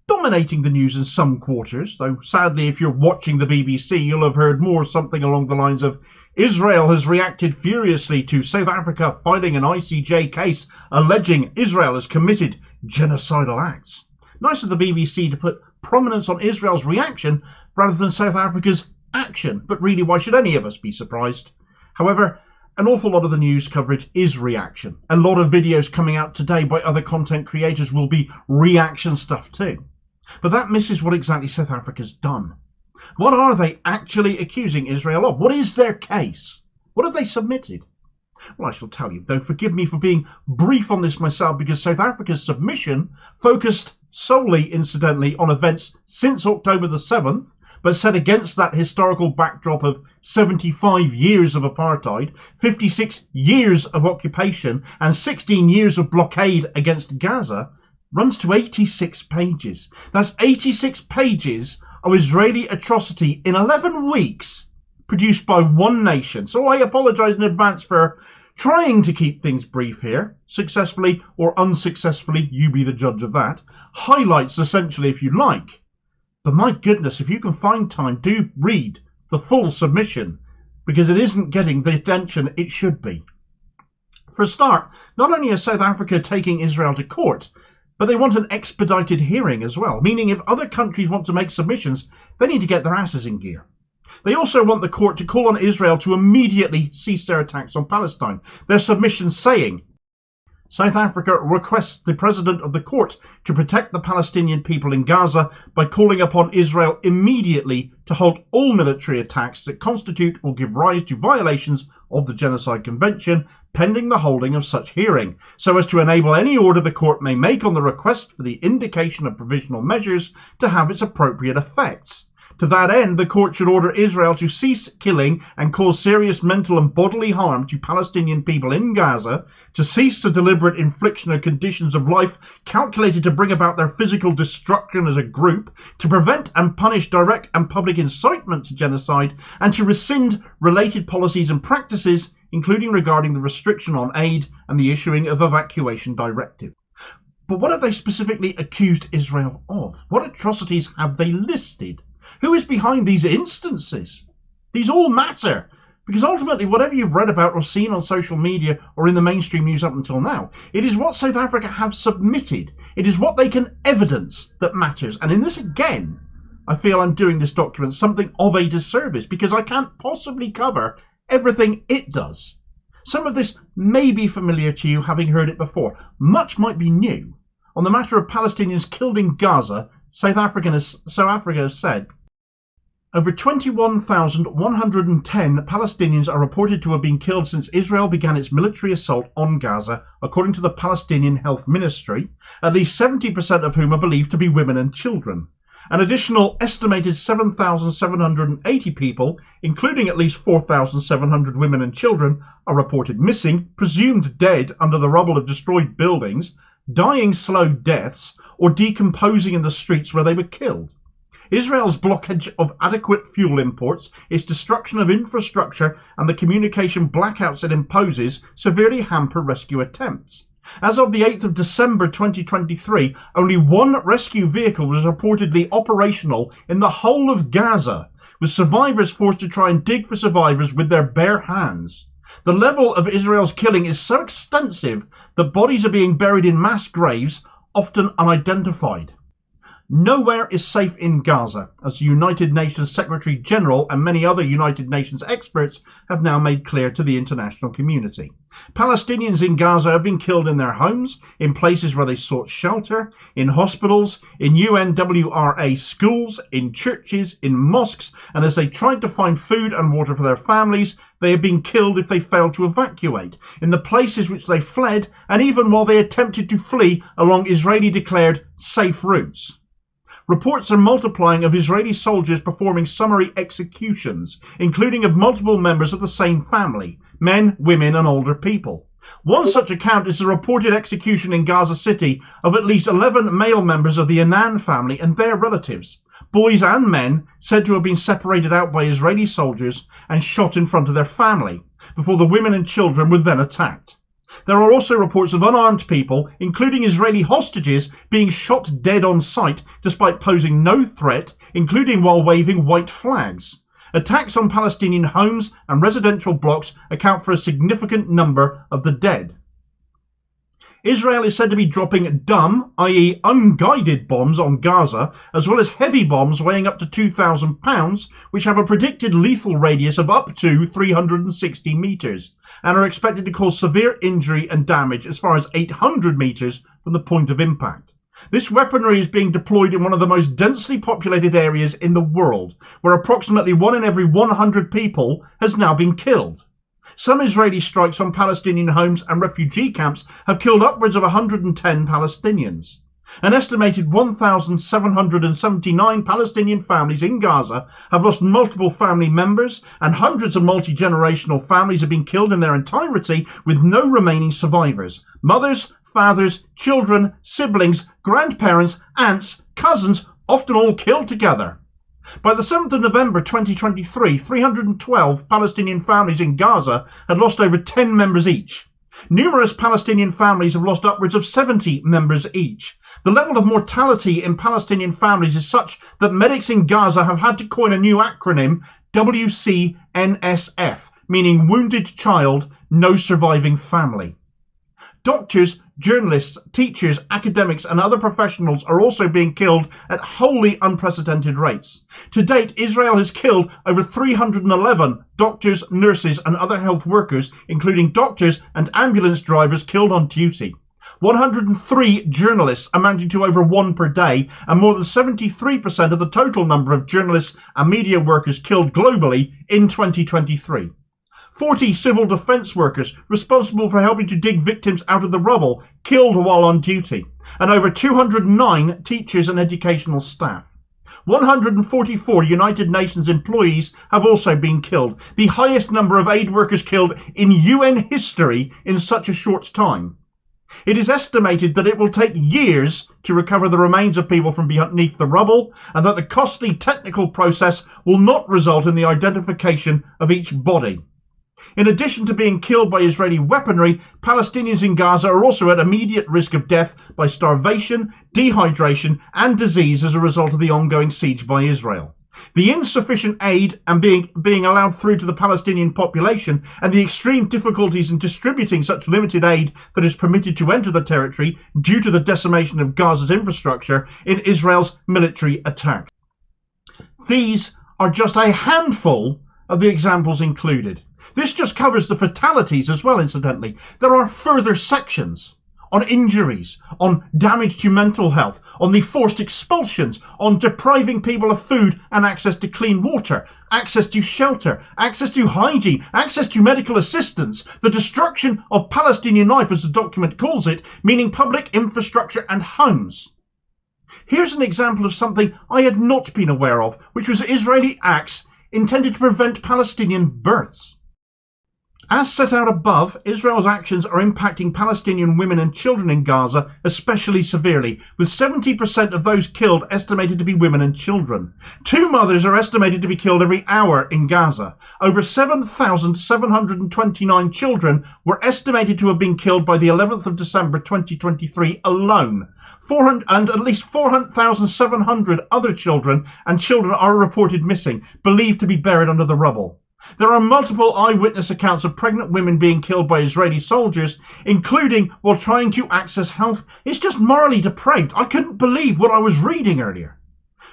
dominating the news in some quarters, though sadly if you're watching the BBC you'll have heard more something along the lines of Israel has reacted furiously to South Africa filing an ICJ case alleging Israel has committed genocidal acts. Nice of the BBC to put prominence on Israel's reaction rather than South Africa's action, but really why should any of us be surprised? However, an awful lot of the news coverage is reaction. A lot of videos coming out today by other content creators will be reaction stuff too. But that misses what exactly South Africa's done. What are they actually accusing Israel of? What is their case? What have they submitted? Well, I shall tell you, though forgive me for being brief on this myself, because South Africa's submission focused solely, incidentally, on events since October the 7th, but set against that historical backdrop of 75 years of apartheid, 56 years of occupation, and 16 years of blockade against Gaza, runs to 86 pages. That's 86 pages of Israeli atrocity in 11 weeks, produced by one nation. So I apologise in advance for trying to keep things brief here, successfully or unsuccessfully, you be the judge of that. Highlights, essentially, if you like. But my goodness, if you can find time, do read the full submission, because it isn't getting the attention it should be. For a start, not only is South Africa taking Israel to court, but they want an expedited hearing as well, meaning if other countries want to make submissions, they need to get their asses in gear. They also want the court to call on Israel to immediately cease their attacks on Palestine. Their submission saying, South Africa requests the President of the Court to protect the Palestinian people in Gaza by calling upon Israel immediately to halt all military attacks that constitute or give rise to violations of the Genocide Convention, pending the holding of such hearing, so as to enable any order the Court may make on the request for the indication of provisional measures to have its appropriate effects. To that end, the court should order Israel to cease killing and cause serious mental and bodily harm to Palestinian people in Gaza, to cease the deliberate infliction of conditions of life calculated to bring about their physical destruction as a group, to prevent and punish direct and public incitement to genocide, and to rescind related policies and practices, including regarding the restriction on aid and the issuing of evacuation directive. But what have they specifically accused Israel of? What atrocities have they listed? Who is behind these instances? These all matter, because ultimately whatever you've read about or seen on social media or in the mainstream news up until now, it is what South Africa have submitted. It is what they can evidence that matters. And in this again, I feel I'm doing this document something of a disservice, because I can't possibly cover everything it does. Some of this may be familiar to you, having heard it before. Much might be new. On the matter of Palestinians killed in Gaza, South Africa has said, Over 21,110 Palestinians are reported to have been killed since Israel began its military assault on Gaza, according to the Palestinian Health Ministry, at least 70% of whom are believed to be women and children. An additional estimated 7,780 people, including at least 4,700 women and children, are reported missing, presumed dead under the rubble of destroyed buildings, dying slow deaths, or decomposing in the streets where they were killed. Israel's blockage of adequate fuel imports, its destruction of infrastructure, and the communication blackouts it imposes severely hamper rescue attempts. As of the 8th of December 2023, only one rescue vehicle was reportedly operational in the whole of Gaza, with survivors forced to try and dig for survivors with their bare hands. The level of Israel's killing is so extensive that bodies are being buried in mass graves, often unidentified. Nowhere is safe in Gaza, as the United Nations Secretary General and many other United Nations experts have now made clear to the international community. Palestinians in Gaza have been killed in their homes, in places where they sought shelter, in hospitals, in UNRWA schools, in churches, in mosques, and as they tried to find food and water for their families, they have been killed if they failed to evacuate, in the places which they fled, and even while they attempted to flee along Israeli-declared safe routes. Reports are multiplying of Israeli soldiers performing summary executions, including of multiple members of the same family, men, women and older people. One such account is the reported execution in Gaza City of at least 11 male members of the Annan family and their relatives, boys and men said to have been separated out by Israeli soldiers and shot in front of their family, before the women and children were then attacked. There are also reports of unarmed people, including Israeli hostages, being shot dead on sight despite posing no threat, including while waving white flags. Attacks on Palestinian homes and residential blocks account for a significant number of the dead. Israel is said to be dropping dumb, i.e. unguided bombs on Gaza, as well as heavy bombs weighing up to 2,000 pounds, which have a predicted lethal radius of up to 360 metres, and are expected to cause severe injury and damage as far as 800 metres from the point of impact. This weaponry is being deployed in one of the most densely populated areas in the world, where approximately 1 in every 100 people has now been killed. Some Israeli strikes on Palestinian homes and refugee camps have killed upwards of 110 Palestinians. An estimated 1,779 Palestinian families in Gaza have lost multiple family members, and hundreds of multi-generational families have been killed in their entirety with no remaining survivors. Mothers, fathers, children, siblings, grandparents, aunts, cousins, often all killed together. By the 7th of November 2023, 312 Palestinian families in Gaza had lost over 10 members each. Numerous Palestinian families have lost upwards of 70 members each. The level of mortality in Palestinian families is such that medics in Gaza have had to coin a new acronym, WCNSF, meaning Wounded Child, No Surviving Family. Doctors, journalists, teachers, academics and other professionals are also being killed at wholly unprecedented rates. To date, Israel has killed over 311 doctors, nurses and other health workers, including doctors and ambulance drivers killed on duty. 103 journalists, amounting to over 1 per day, and more than 73% of the total number of journalists and media workers killed globally in 2023. 40 civil defence workers responsible for helping to dig victims out of the rubble killed while on duty, and over 209 teachers and educational staff. 144 United Nations employees have also been killed, the highest number of aid workers killed in UN history in such a short time. It is estimated that it will take years to recover the remains of people from beneath the rubble, and that the costly technical process will not result in the identification of each body. In addition to being killed by Israeli weaponry, Palestinians in Gaza are also at immediate risk of death by starvation, dehydration and disease as a result of the ongoing siege by Israel. The insufficient aid and being allowed through to the Palestinian population, and the extreme difficulties in distributing such limited aid that is permitted to enter the territory due to the decimation of Gaza's infrastructure in Israel's military attacks. These are just a handful of the examples included. This just covers the fatalities as well, incidentally. There are further sections. on injuries, on damage to mental health, on the forced expulsions, on depriving people of food and access to clean water, access to shelter, access to hygiene, access to medical assistance, the destruction of Palestinian life, as the document calls it, meaning public infrastructure and homes. Here's an example of something I had not been aware of, which was Israeli acts intended to prevent Palestinian births. As set out above, Israel's actions are impacting Palestinian women and children in Gaza especially severely, with 70% of those killed estimated to be women and children. 2 mothers are estimated to be killed every hour in Gaza. Over 7,729 children were estimated to have been killed by the 11th of December 2023 alone. And at least 4,700 other children are reported missing, believed to be buried under the rubble. There are multiple eyewitness accounts of pregnant women being killed by Israeli soldiers, including while trying to access health. It's just morally depraved. I couldn't believe what I was reading earlier.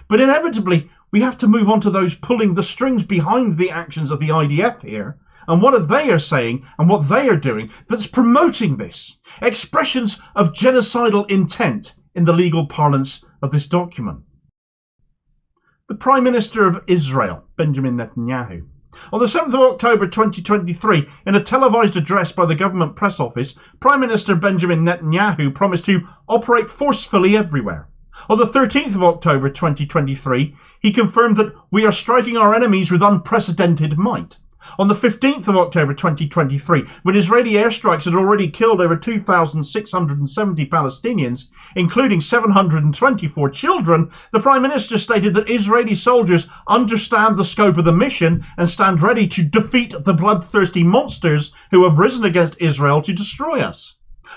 But inevitably, we have to move on to those pulling the strings behind the actions of the IDF here, and what they are saying and what they are doing that's promoting this. Expressions of genocidal intent in the legal parlance of this document. The Prime Minister of Israel, Benjamin Netanyahu. On the 7th of October 2023, in a televised address by the government press office, Prime Minister Benjamin Netanyahu promised to operate forcefully everywhere. On the 13th of October 2023, he confirmed that we are striking our enemies with unprecedented might. On the 15th of October 2023, when Israeli airstrikes had already killed over 2,670 Palestinians, including 724 children, the Prime Minister stated that Israeli soldiers understand the scope of the mission and stand ready to defeat the bloodthirsty monsters who have risen against Israel to destroy us.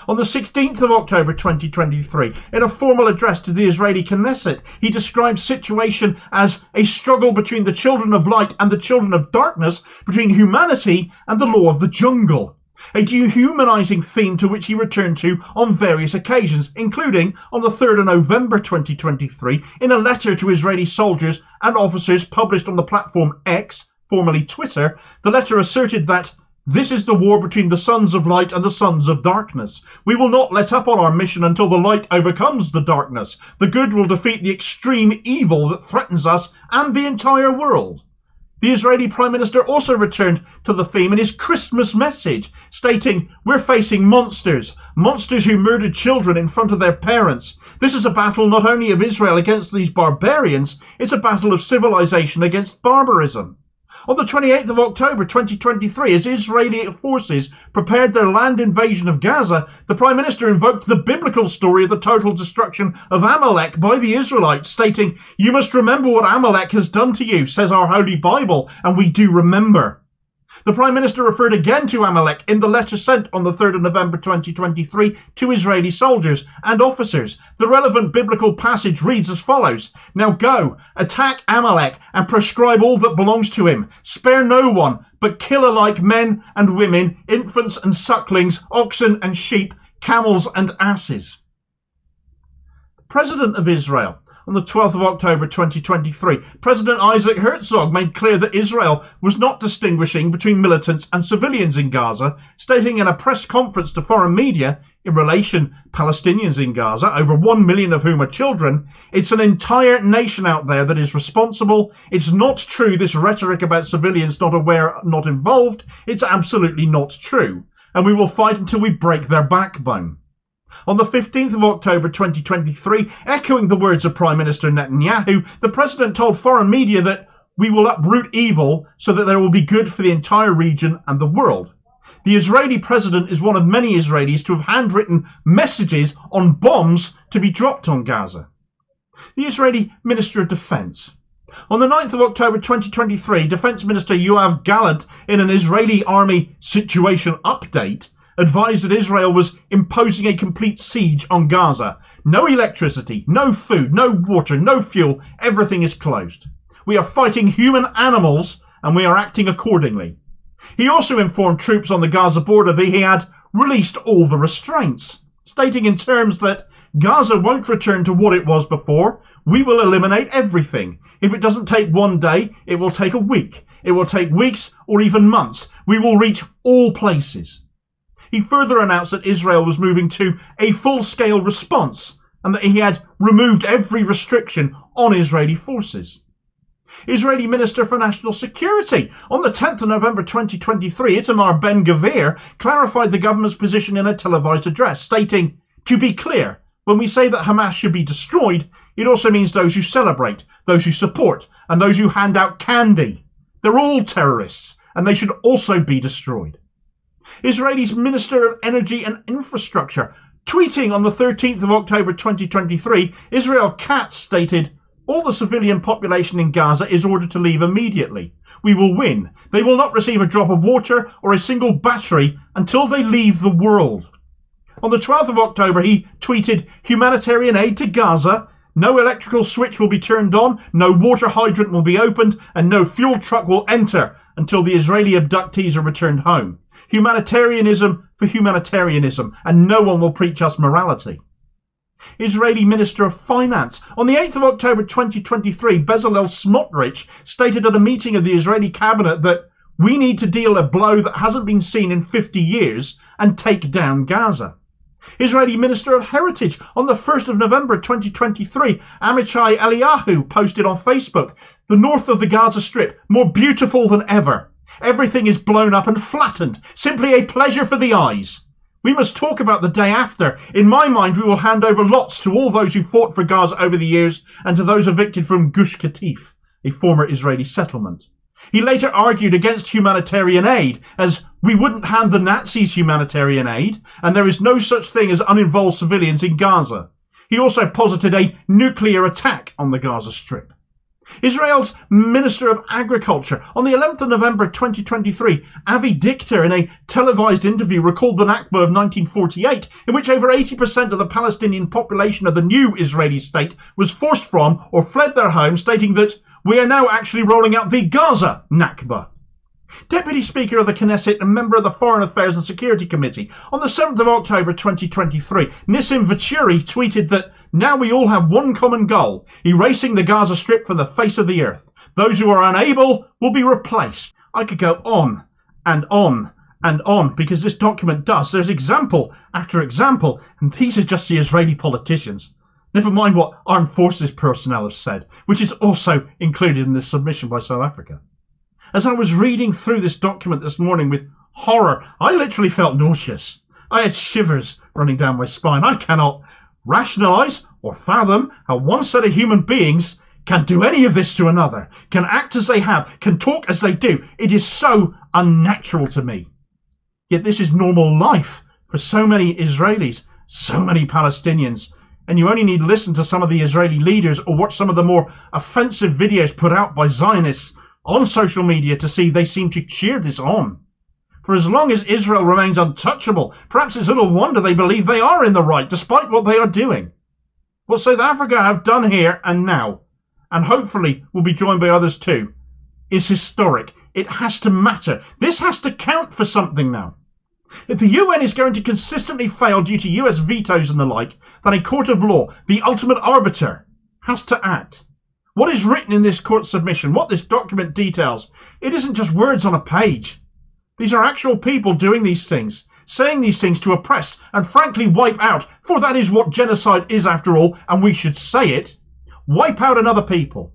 On the 16th of October 2023, in a formal address to the Israeli Knesset, he described the situation as a struggle between the children of light and the children of darkness, between humanity and the law of the jungle. A dehumanizing theme to which he returned to on various occasions, including on the 3rd of November 2023, in a letter to Israeli soldiers and officers published on the platform X, formerly Twitter. The letter asserted that this is the war between the sons of light and the sons of darkness. We will not let up on our mission until the light overcomes the darkness. The good will defeat the extreme evil that threatens us and the entire world. The Israeli Prime Minister also returned to the theme in his Christmas message, stating, "We're facing monsters who murdered children in front of their parents. This is a battle not only of Israel against these barbarians, it's a battle of civilization against barbarism." On the 28th of October 2023, as Israeli forces prepared their land invasion of Gaza, the Prime Minister invoked the biblical story of the total destruction of Amalek by the Israelites, stating, "You must remember what Amalek has done to you, says our Holy Bible, and we do remember." The Prime Minister referred again to Amalek in the letter sent on the 3rd of November 2023 to Israeli soldiers and officers. The relevant biblical passage reads as follows: "Now go, attack Amalek and proscribe all that belongs to him. Spare no one, but kill alike men and women, infants and sucklings, oxen and sheep, camels and asses." The President of Israel. On the 12th of October 2023, President Isaac Herzog made clear that Israel was not distinguishing between militants and civilians in Gaza, stating in a press conference to foreign media in relation to Palestinians in Gaza, over 1 million of whom are children, "It's an entire nation out there that is responsible. It's not true, this rhetoric about civilians not aware, not involved. It's absolutely not true. And we will fight until we break their backbone." On the 15th of October 2023, echoing the words of Prime Minister Netanyahu, the President told foreign media that we will uproot evil so that there will be good for the entire region and the world. The Israeli President is one of many Israelis to have handwritten messages on bombs to be dropped on Gaza. The Israeli Minister of Defense. On the 9th of October 2023, Defense Minister Yoav Gallant, in an Israeli Army situation update, advised that Israel was imposing a complete siege on Gaza. No electricity, no food, no water, no fuel, everything is closed. We are fighting human animals and we are acting accordingly. He also informed troops on the Gaza border that he had released all the restraints, stating in terms that Gaza won't return to what it was before. We will eliminate everything. If it doesn't take one day, it will take a week. It will take weeks or even months. We will reach all places. He further announced that Israel was moving to a full-scale response and that he had removed every restriction on Israeli forces. Israeli Minister for National Security on the 10th of November 2023, Itamar Ben-Gvir, clarified the government's position in a televised address, stating, "To be clear, when we say that Hamas should be destroyed, it also means those who celebrate, those who support, and those who hand out candy. They're all terrorists, and they should also be destroyed." Israel's Minister of Energy and Infrastructure, tweeting on the 13th of October 2023, Israel Katz stated, "All the civilian population in Gaza is ordered to leave immediately. We will win. They will not receive a drop of water or a single battery until they leave the world." On the 12th of October, he tweeted, "Humanitarian aid to Gaza. No electrical switch will be turned on, no water hydrant will be opened, and no fuel truck will enter until the Israeli abductees are returned home. Humanitarianism for humanitarianism, and no one will preach us morality." Israeli Minister of Finance. On the 8th of October 2023, Bezalel Smotrich stated at a meeting of the Israeli cabinet that we need to deal a blow that hasn't been seen in 50 years and take down Gaza. Israeli Minister of Heritage. On the 1st of November 2023, Amichai Eliyahu posted on Facebook, "The north of the Gaza Strip, more beautiful than ever. Everything is blown up and flattened. Simply a pleasure for the eyes. We must talk about the day after. In my mind, we will hand over lots to all those who fought for Gaza over the years and to those evicted from Gush Katif, a former Israeli settlement." He later argued against humanitarian aid, as we wouldn't hand the Nazis humanitarian aid, and there is no such thing as uninvolved civilians in Gaza. He also posited a nuclear attack on the Gaza Strip. Israel's Minister of Agriculture. On the 11th of November 2023, Avi Dichter, in a televised interview, recalled the Nakba of 1948, in which over 80% of the Palestinian population of the new Israeli state was forced from or fled their homes, stating that we are now actually rolling out the Gaza Nakba. Deputy Speaker of the Knesset and member of the Foreign Affairs and Security Committee. On the 7th of October 2023, Nissim Vaturi tweeted that now we all have one common goal, erasing the Gaza Strip from the face of the earth. Those who are unable will be replaced. I could go on and on and on, because this document does. There's example after example, and these are just the Israeli politicians. Never mind what armed forces personnel have said, which is also included in this submission by South Africa. As I was reading through this document this morning with horror, I literally felt nauseous. I had shivers running down my spine. I cannot rationalise or fathom how one set of human beings can do any of this to another, can act as they have, can talk as they do. It is so unnatural to me. Yet this is normal life for so many Israelis, so many Palestinians. And you only need to listen to some of the Israeli leaders or watch some of the more offensive videos put out by Zionists on social media to see they seem to cheer this on. For as long as Israel remains untouchable, perhaps it's little wonder they believe they are in the right, despite what they are doing. What South Africa have done here and now, and hopefully will be joined by others too, is historic. It has to matter. This has to count for something now. If the UN is going to consistently fail due to US vetoes and the like, then a court of law, the ultimate arbiter, has to act. What is written in this court submission, what this document details, it isn't just words on a page. These are actual people doing these things, saying these things to oppress and frankly wipe out, for that is what genocide is after all, and we should say it, wipe out another people.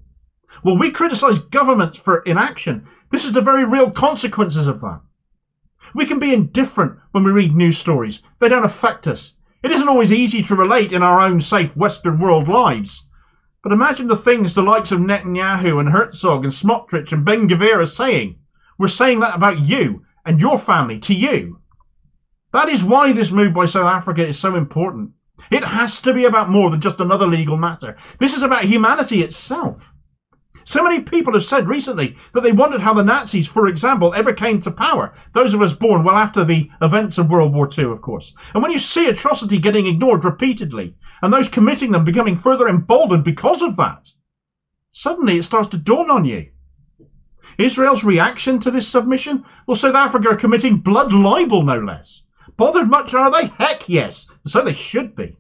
Well, we criticise governments for inaction. This is the very real consequences of that. We can be indifferent when we read news stories. They don't affect us. It isn't always easy to relate in our own safe Western world lives. But imagine the things the likes of Netanyahu and Herzog and Smotrich and Ben-Gvir are saying. We're saying that about you and your family to you. That is why this move by South Africa is so important. It has to be about more than just another legal matter. This is about humanity itself. So many people have said recently that they wondered how the Nazis, for example, ever came to power. Those of us born well after the events of World War II, of course. And when you see atrocity getting ignored repeatedly, and those committing them becoming further emboldened because of that, suddenly it starts to dawn on you. Israel's reaction to this submission? Well, South Africa are committing blood libel, no less. Bothered much are they? Heck yes. So they should be.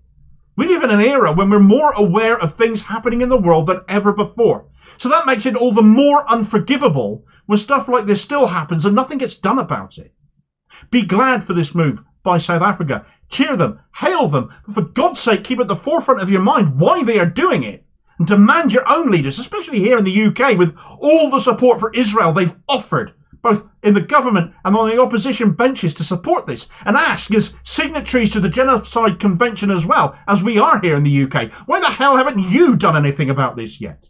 We live in an era when we're more aware of things happening in the world than ever before. So that makes it all the more unforgivable when stuff like this still happens and nothing gets done about it. Be glad for this move by South Africa. Cheer them, hail them, but for God's sake keep at the forefront of your mind why they are doing it. And demand your own leaders, especially here in the UK, with all the support for Israel they've offered, both in the government and on the opposition benches, to support this. And ask, as signatories to the Genocide Convention as well, as we are here in the UK, why the hell haven't you done anything about this yet?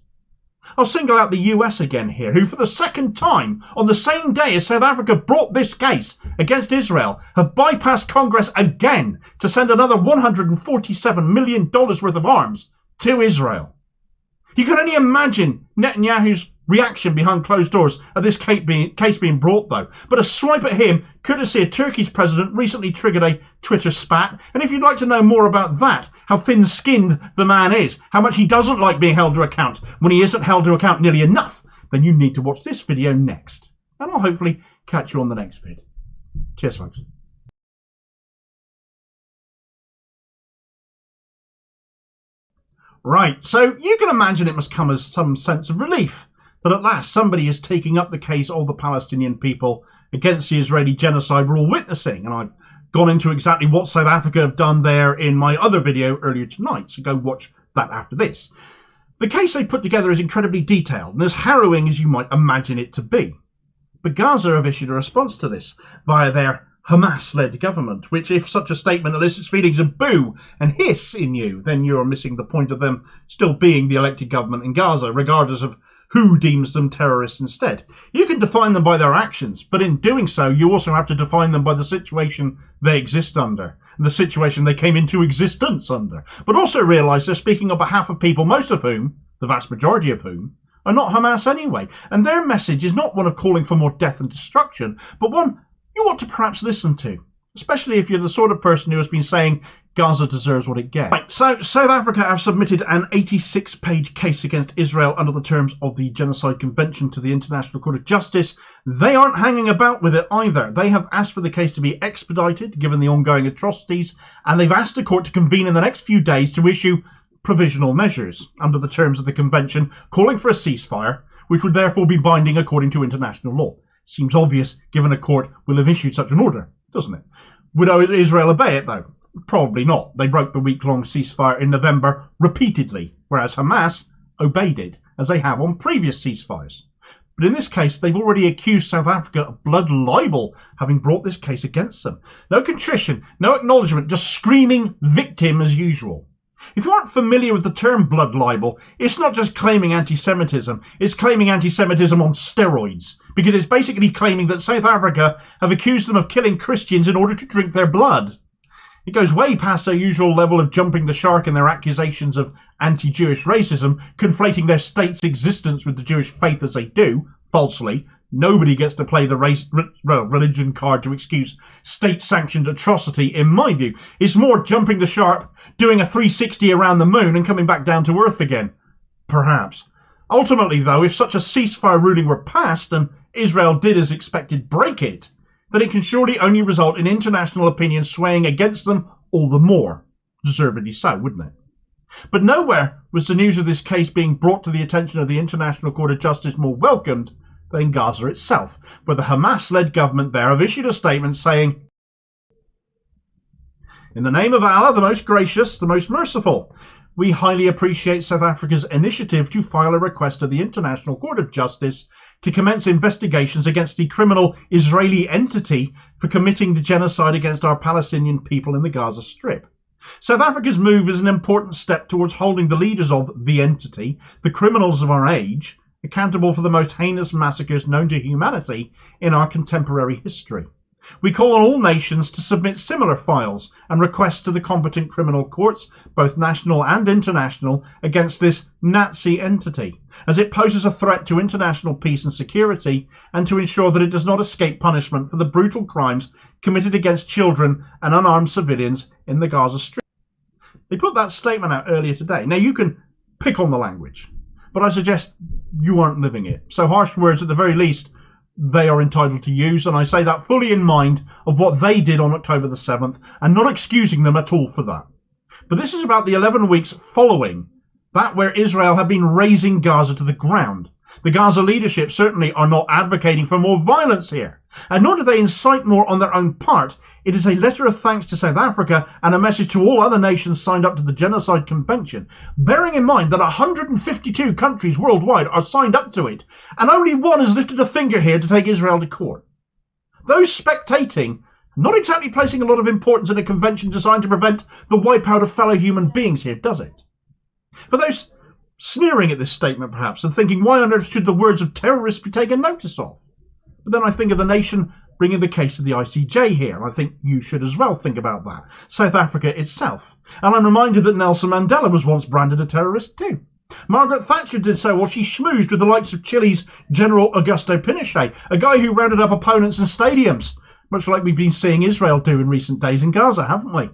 I'll single out the US again here, who for the second time, on the same day as South Africa brought this case against Israel, have bypassed Congress again to send another $147 million worth of arms to Israel. You can only imagine Netanyahu's reaction behind closed doors at this case being brought, though. But a swipe at him, courtesy of Turkey's president, recently triggered a Twitter spat. And if you'd like to know more about that, how thin-skinned the man is, how much he doesn't like being held to account when he isn't held to account nearly enough, then you need to watch this video next. And I'll hopefully catch you on the next vid. Cheers, folks. Right, so you can imagine it must come as some sense of relief that at last somebody is taking up the case all the Palestinian people against the Israeli genocide we're all witnessing. And I've gone into exactly what South Africa have done there in my other video earlier tonight, so go watch that after this. The case they put together is incredibly detailed and as harrowing as you might imagine it to be. But Gaza have issued a response to this via their Hamas-led government, which, if such a statement elicits feelings of boo and hiss in you, then you're missing the point of them still being the elected government in Gaza, regardless of who deems them terrorists instead. You can define them by their actions, but in doing so, you also have to define them by the situation they exist under, and the situation they came into existence under. But also realise they're speaking on behalf of people, most of whom, the vast majority of whom, are not Hamas anyway. And their message is not one of calling for more death and destruction, but one you ought to perhaps listen to, especially if you're the sort of person who has been saying Gaza deserves what it gets. Right, so South Africa have submitted an 86-page case against Israel under the terms of the Genocide Convention to the International Court of Justice. They aren't hanging about with it either. They have asked for the case to be expedited, given the ongoing atrocities, and they've asked the court to convene in the next few days to issue provisional measures under the terms of the convention, calling for a ceasefire, which would therefore be binding according to international law. Seems obvious, given a court will have issued such an order, doesn't it? Would Israel obey it, though? Probably not. They broke the week-long ceasefire in November repeatedly, whereas Hamas obeyed it, as they have on previous ceasefires. But in this case, they've already accused South Africa of blood libel, having brought this case against them. No contrition, no acknowledgement, just screaming victim as usual. If you aren't familiar with the term blood libel, it's not just claiming anti-Semitism, it's claiming anti-Semitism on steroids, because it's basically claiming that South Africa have accused them of killing Christians in order to drink their blood. It goes way past their usual level of jumping the shark in their accusations of anti-Jewish racism, conflating their state's existence with the Jewish faith as they do, falsely. Nobody gets to play the religion card to excuse state-sanctioned atrocity, in my view. It's more jumping the shark, doing a 360 around the moon and coming back down to earth again. Perhaps. Ultimately, though, if such a ceasefire ruling were passed and Israel did, as expected, break it, then it can surely only result in international opinion swaying against them all the more. Deservedly so, wouldn't it? But nowhere was the news of this case being brought to the attention of the International Court of Justice more welcomed than in Gaza itself, where the Hamas-led government there have issued a statement saying, "In the name of Allah, the most gracious, the most merciful, we highly appreciate South Africa's initiative to file a request to the International Court of Justice to commence investigations against the criminal Israeli entity for committing the genocide against our Palestinian people in the Gaza Strip. South Africa's move is an important step towards holding the leaders of the entity, the criminals of our age, accountable for the most heinous massacres known to humanity in our contemporary history. We call on all nations to submit similar files and requests to the competent criminal courts, both national and international, against this Nazi entity, as it poses a threat to international peace and security, and to ensure that it does not escape punishment for the brutal crimes committed against children and unarmed civilians in the Gaza Strip." They put that statement out earlier today. Now, you can pick on the language, but I suggest you aren't living it. So harsh words, at the very least, they are entitled to use, and I say that fully in mind of what they did on October the 7th, and not excusing them at all for that. But this is about the 11 weeks following that, where Israel have been razing Gaza to the ground. The Gaza leadership certainly are not advocating for more violence here, And nor do they incite more on their own part. It is a letter of thanks to South Africa and a message to all other nations signed up to the Genocide Convention, bearing in mind that 152 countries worldwide are signed up to it, and only one has lifted a finger here to take Israel to court. Those spectating, not exactly placing a lot of importance in a convention designed to prevent the wipeout of fellow human beings here, does it? For those sneering at this statement perhaps and thinking, why on earth should the words of terrorists be taken notice of? But then I think of the nation bringing the case to the ICJ here, and I think you should as well think about that. South Africa itself. And I'm reminded that Nelson Mandela was once branded a terrorist too. Margaret Thatcher did so while she schmoozed with the likes of Chile's General Augusto Pinochet, a guy who rounded up opponents in stadiums, much like we've been seeing Israel do in recent days in Gaza, haven't we?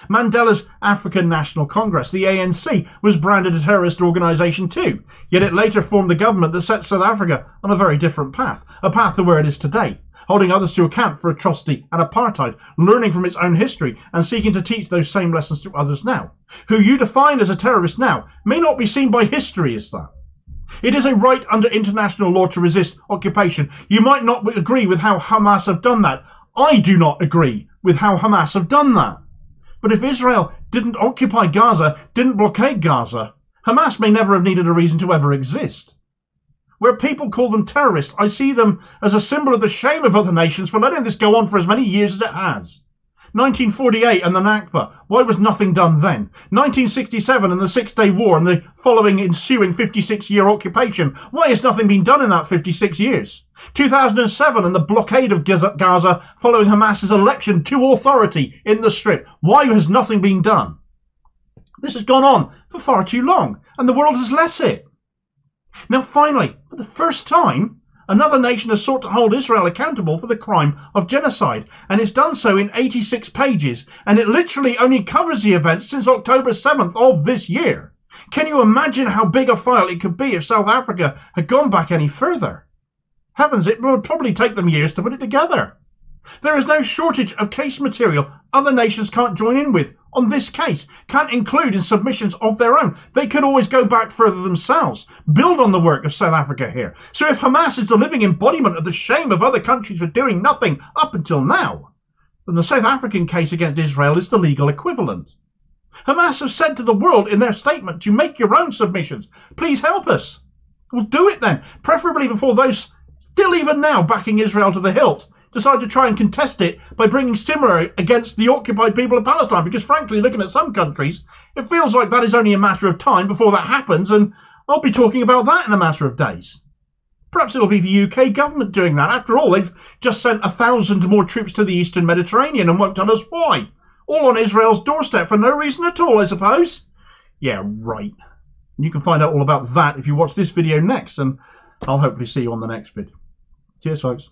Mandela's African National Congress, the ANC, was branded a terrorist organisation too, yet it later formed the government that set South Africa on a very different path, a path to where it is today, holding others to account for atrocity and apartheid, learning from its own history and seeking to teach those same lessons to others now. Who you define as a terrorist now may not be seen by history as that. It is a right under international law to resist occupation. You might not agree with how Hamas have done that. I do not agree with how Hamas have done that. But if Israel didn't occupy Gaza, didn't blockade Gaza, Hamas may never have needed a reason to ever exist. Where people call them terrorists, I see them as a symbol of the shame of other nations for letting this go on for as many years as it has. 1948 and the Nakba, why was nothing done then? 1967 and the Six-Day War and the following ensuing 56-year occupation, why has nothing been done in that 56 years? 2007 and the blockade of Gaza following Hamas's election to authority in the Strip, why has nothing been done? This has gone on for far too long, and the world has let it. Now finally, for the first time, another nation has sought to hold Israel accountable for the crime of genocide, and it's done so in 86 pages, and it literally only covers the events since October 7th of this year. Can you imagine how big a file it could be if South Africa had gone back any further? Heavens, it would probably take them years to put it together. There is no shortage of case material other nations can't join in with on this case, can't include in submissions of their own. They could always go back further themselves, build on the work of South Africa here. So if Hamas is the living embodiment of the shame of other countries for doing nothing up until now, then the South African case against Israel is the legal equivalent. Hamas have said to the world in their statement to make your own submissions. Please help us. Well, do it then, preferably before those still even now backing Israel to the hilt decide to try and contest it by bringing similar against the occupied people of Palestine, because frankly, looking at some countries, it feels like that is only a matter of time before that happens, and I'll be talking about that in a matter of days. Perhaps it'll be the UK government doing that. After all, they've just sent 1,000 more troops to the Eastern Mediterranean and won't tell us why. All on Israel's doorstep for no reason at all, I suppose. Yeah, right. You can find out all about that if you watch this video next, and I'll hopefully see you on the next video. Cheers, folks.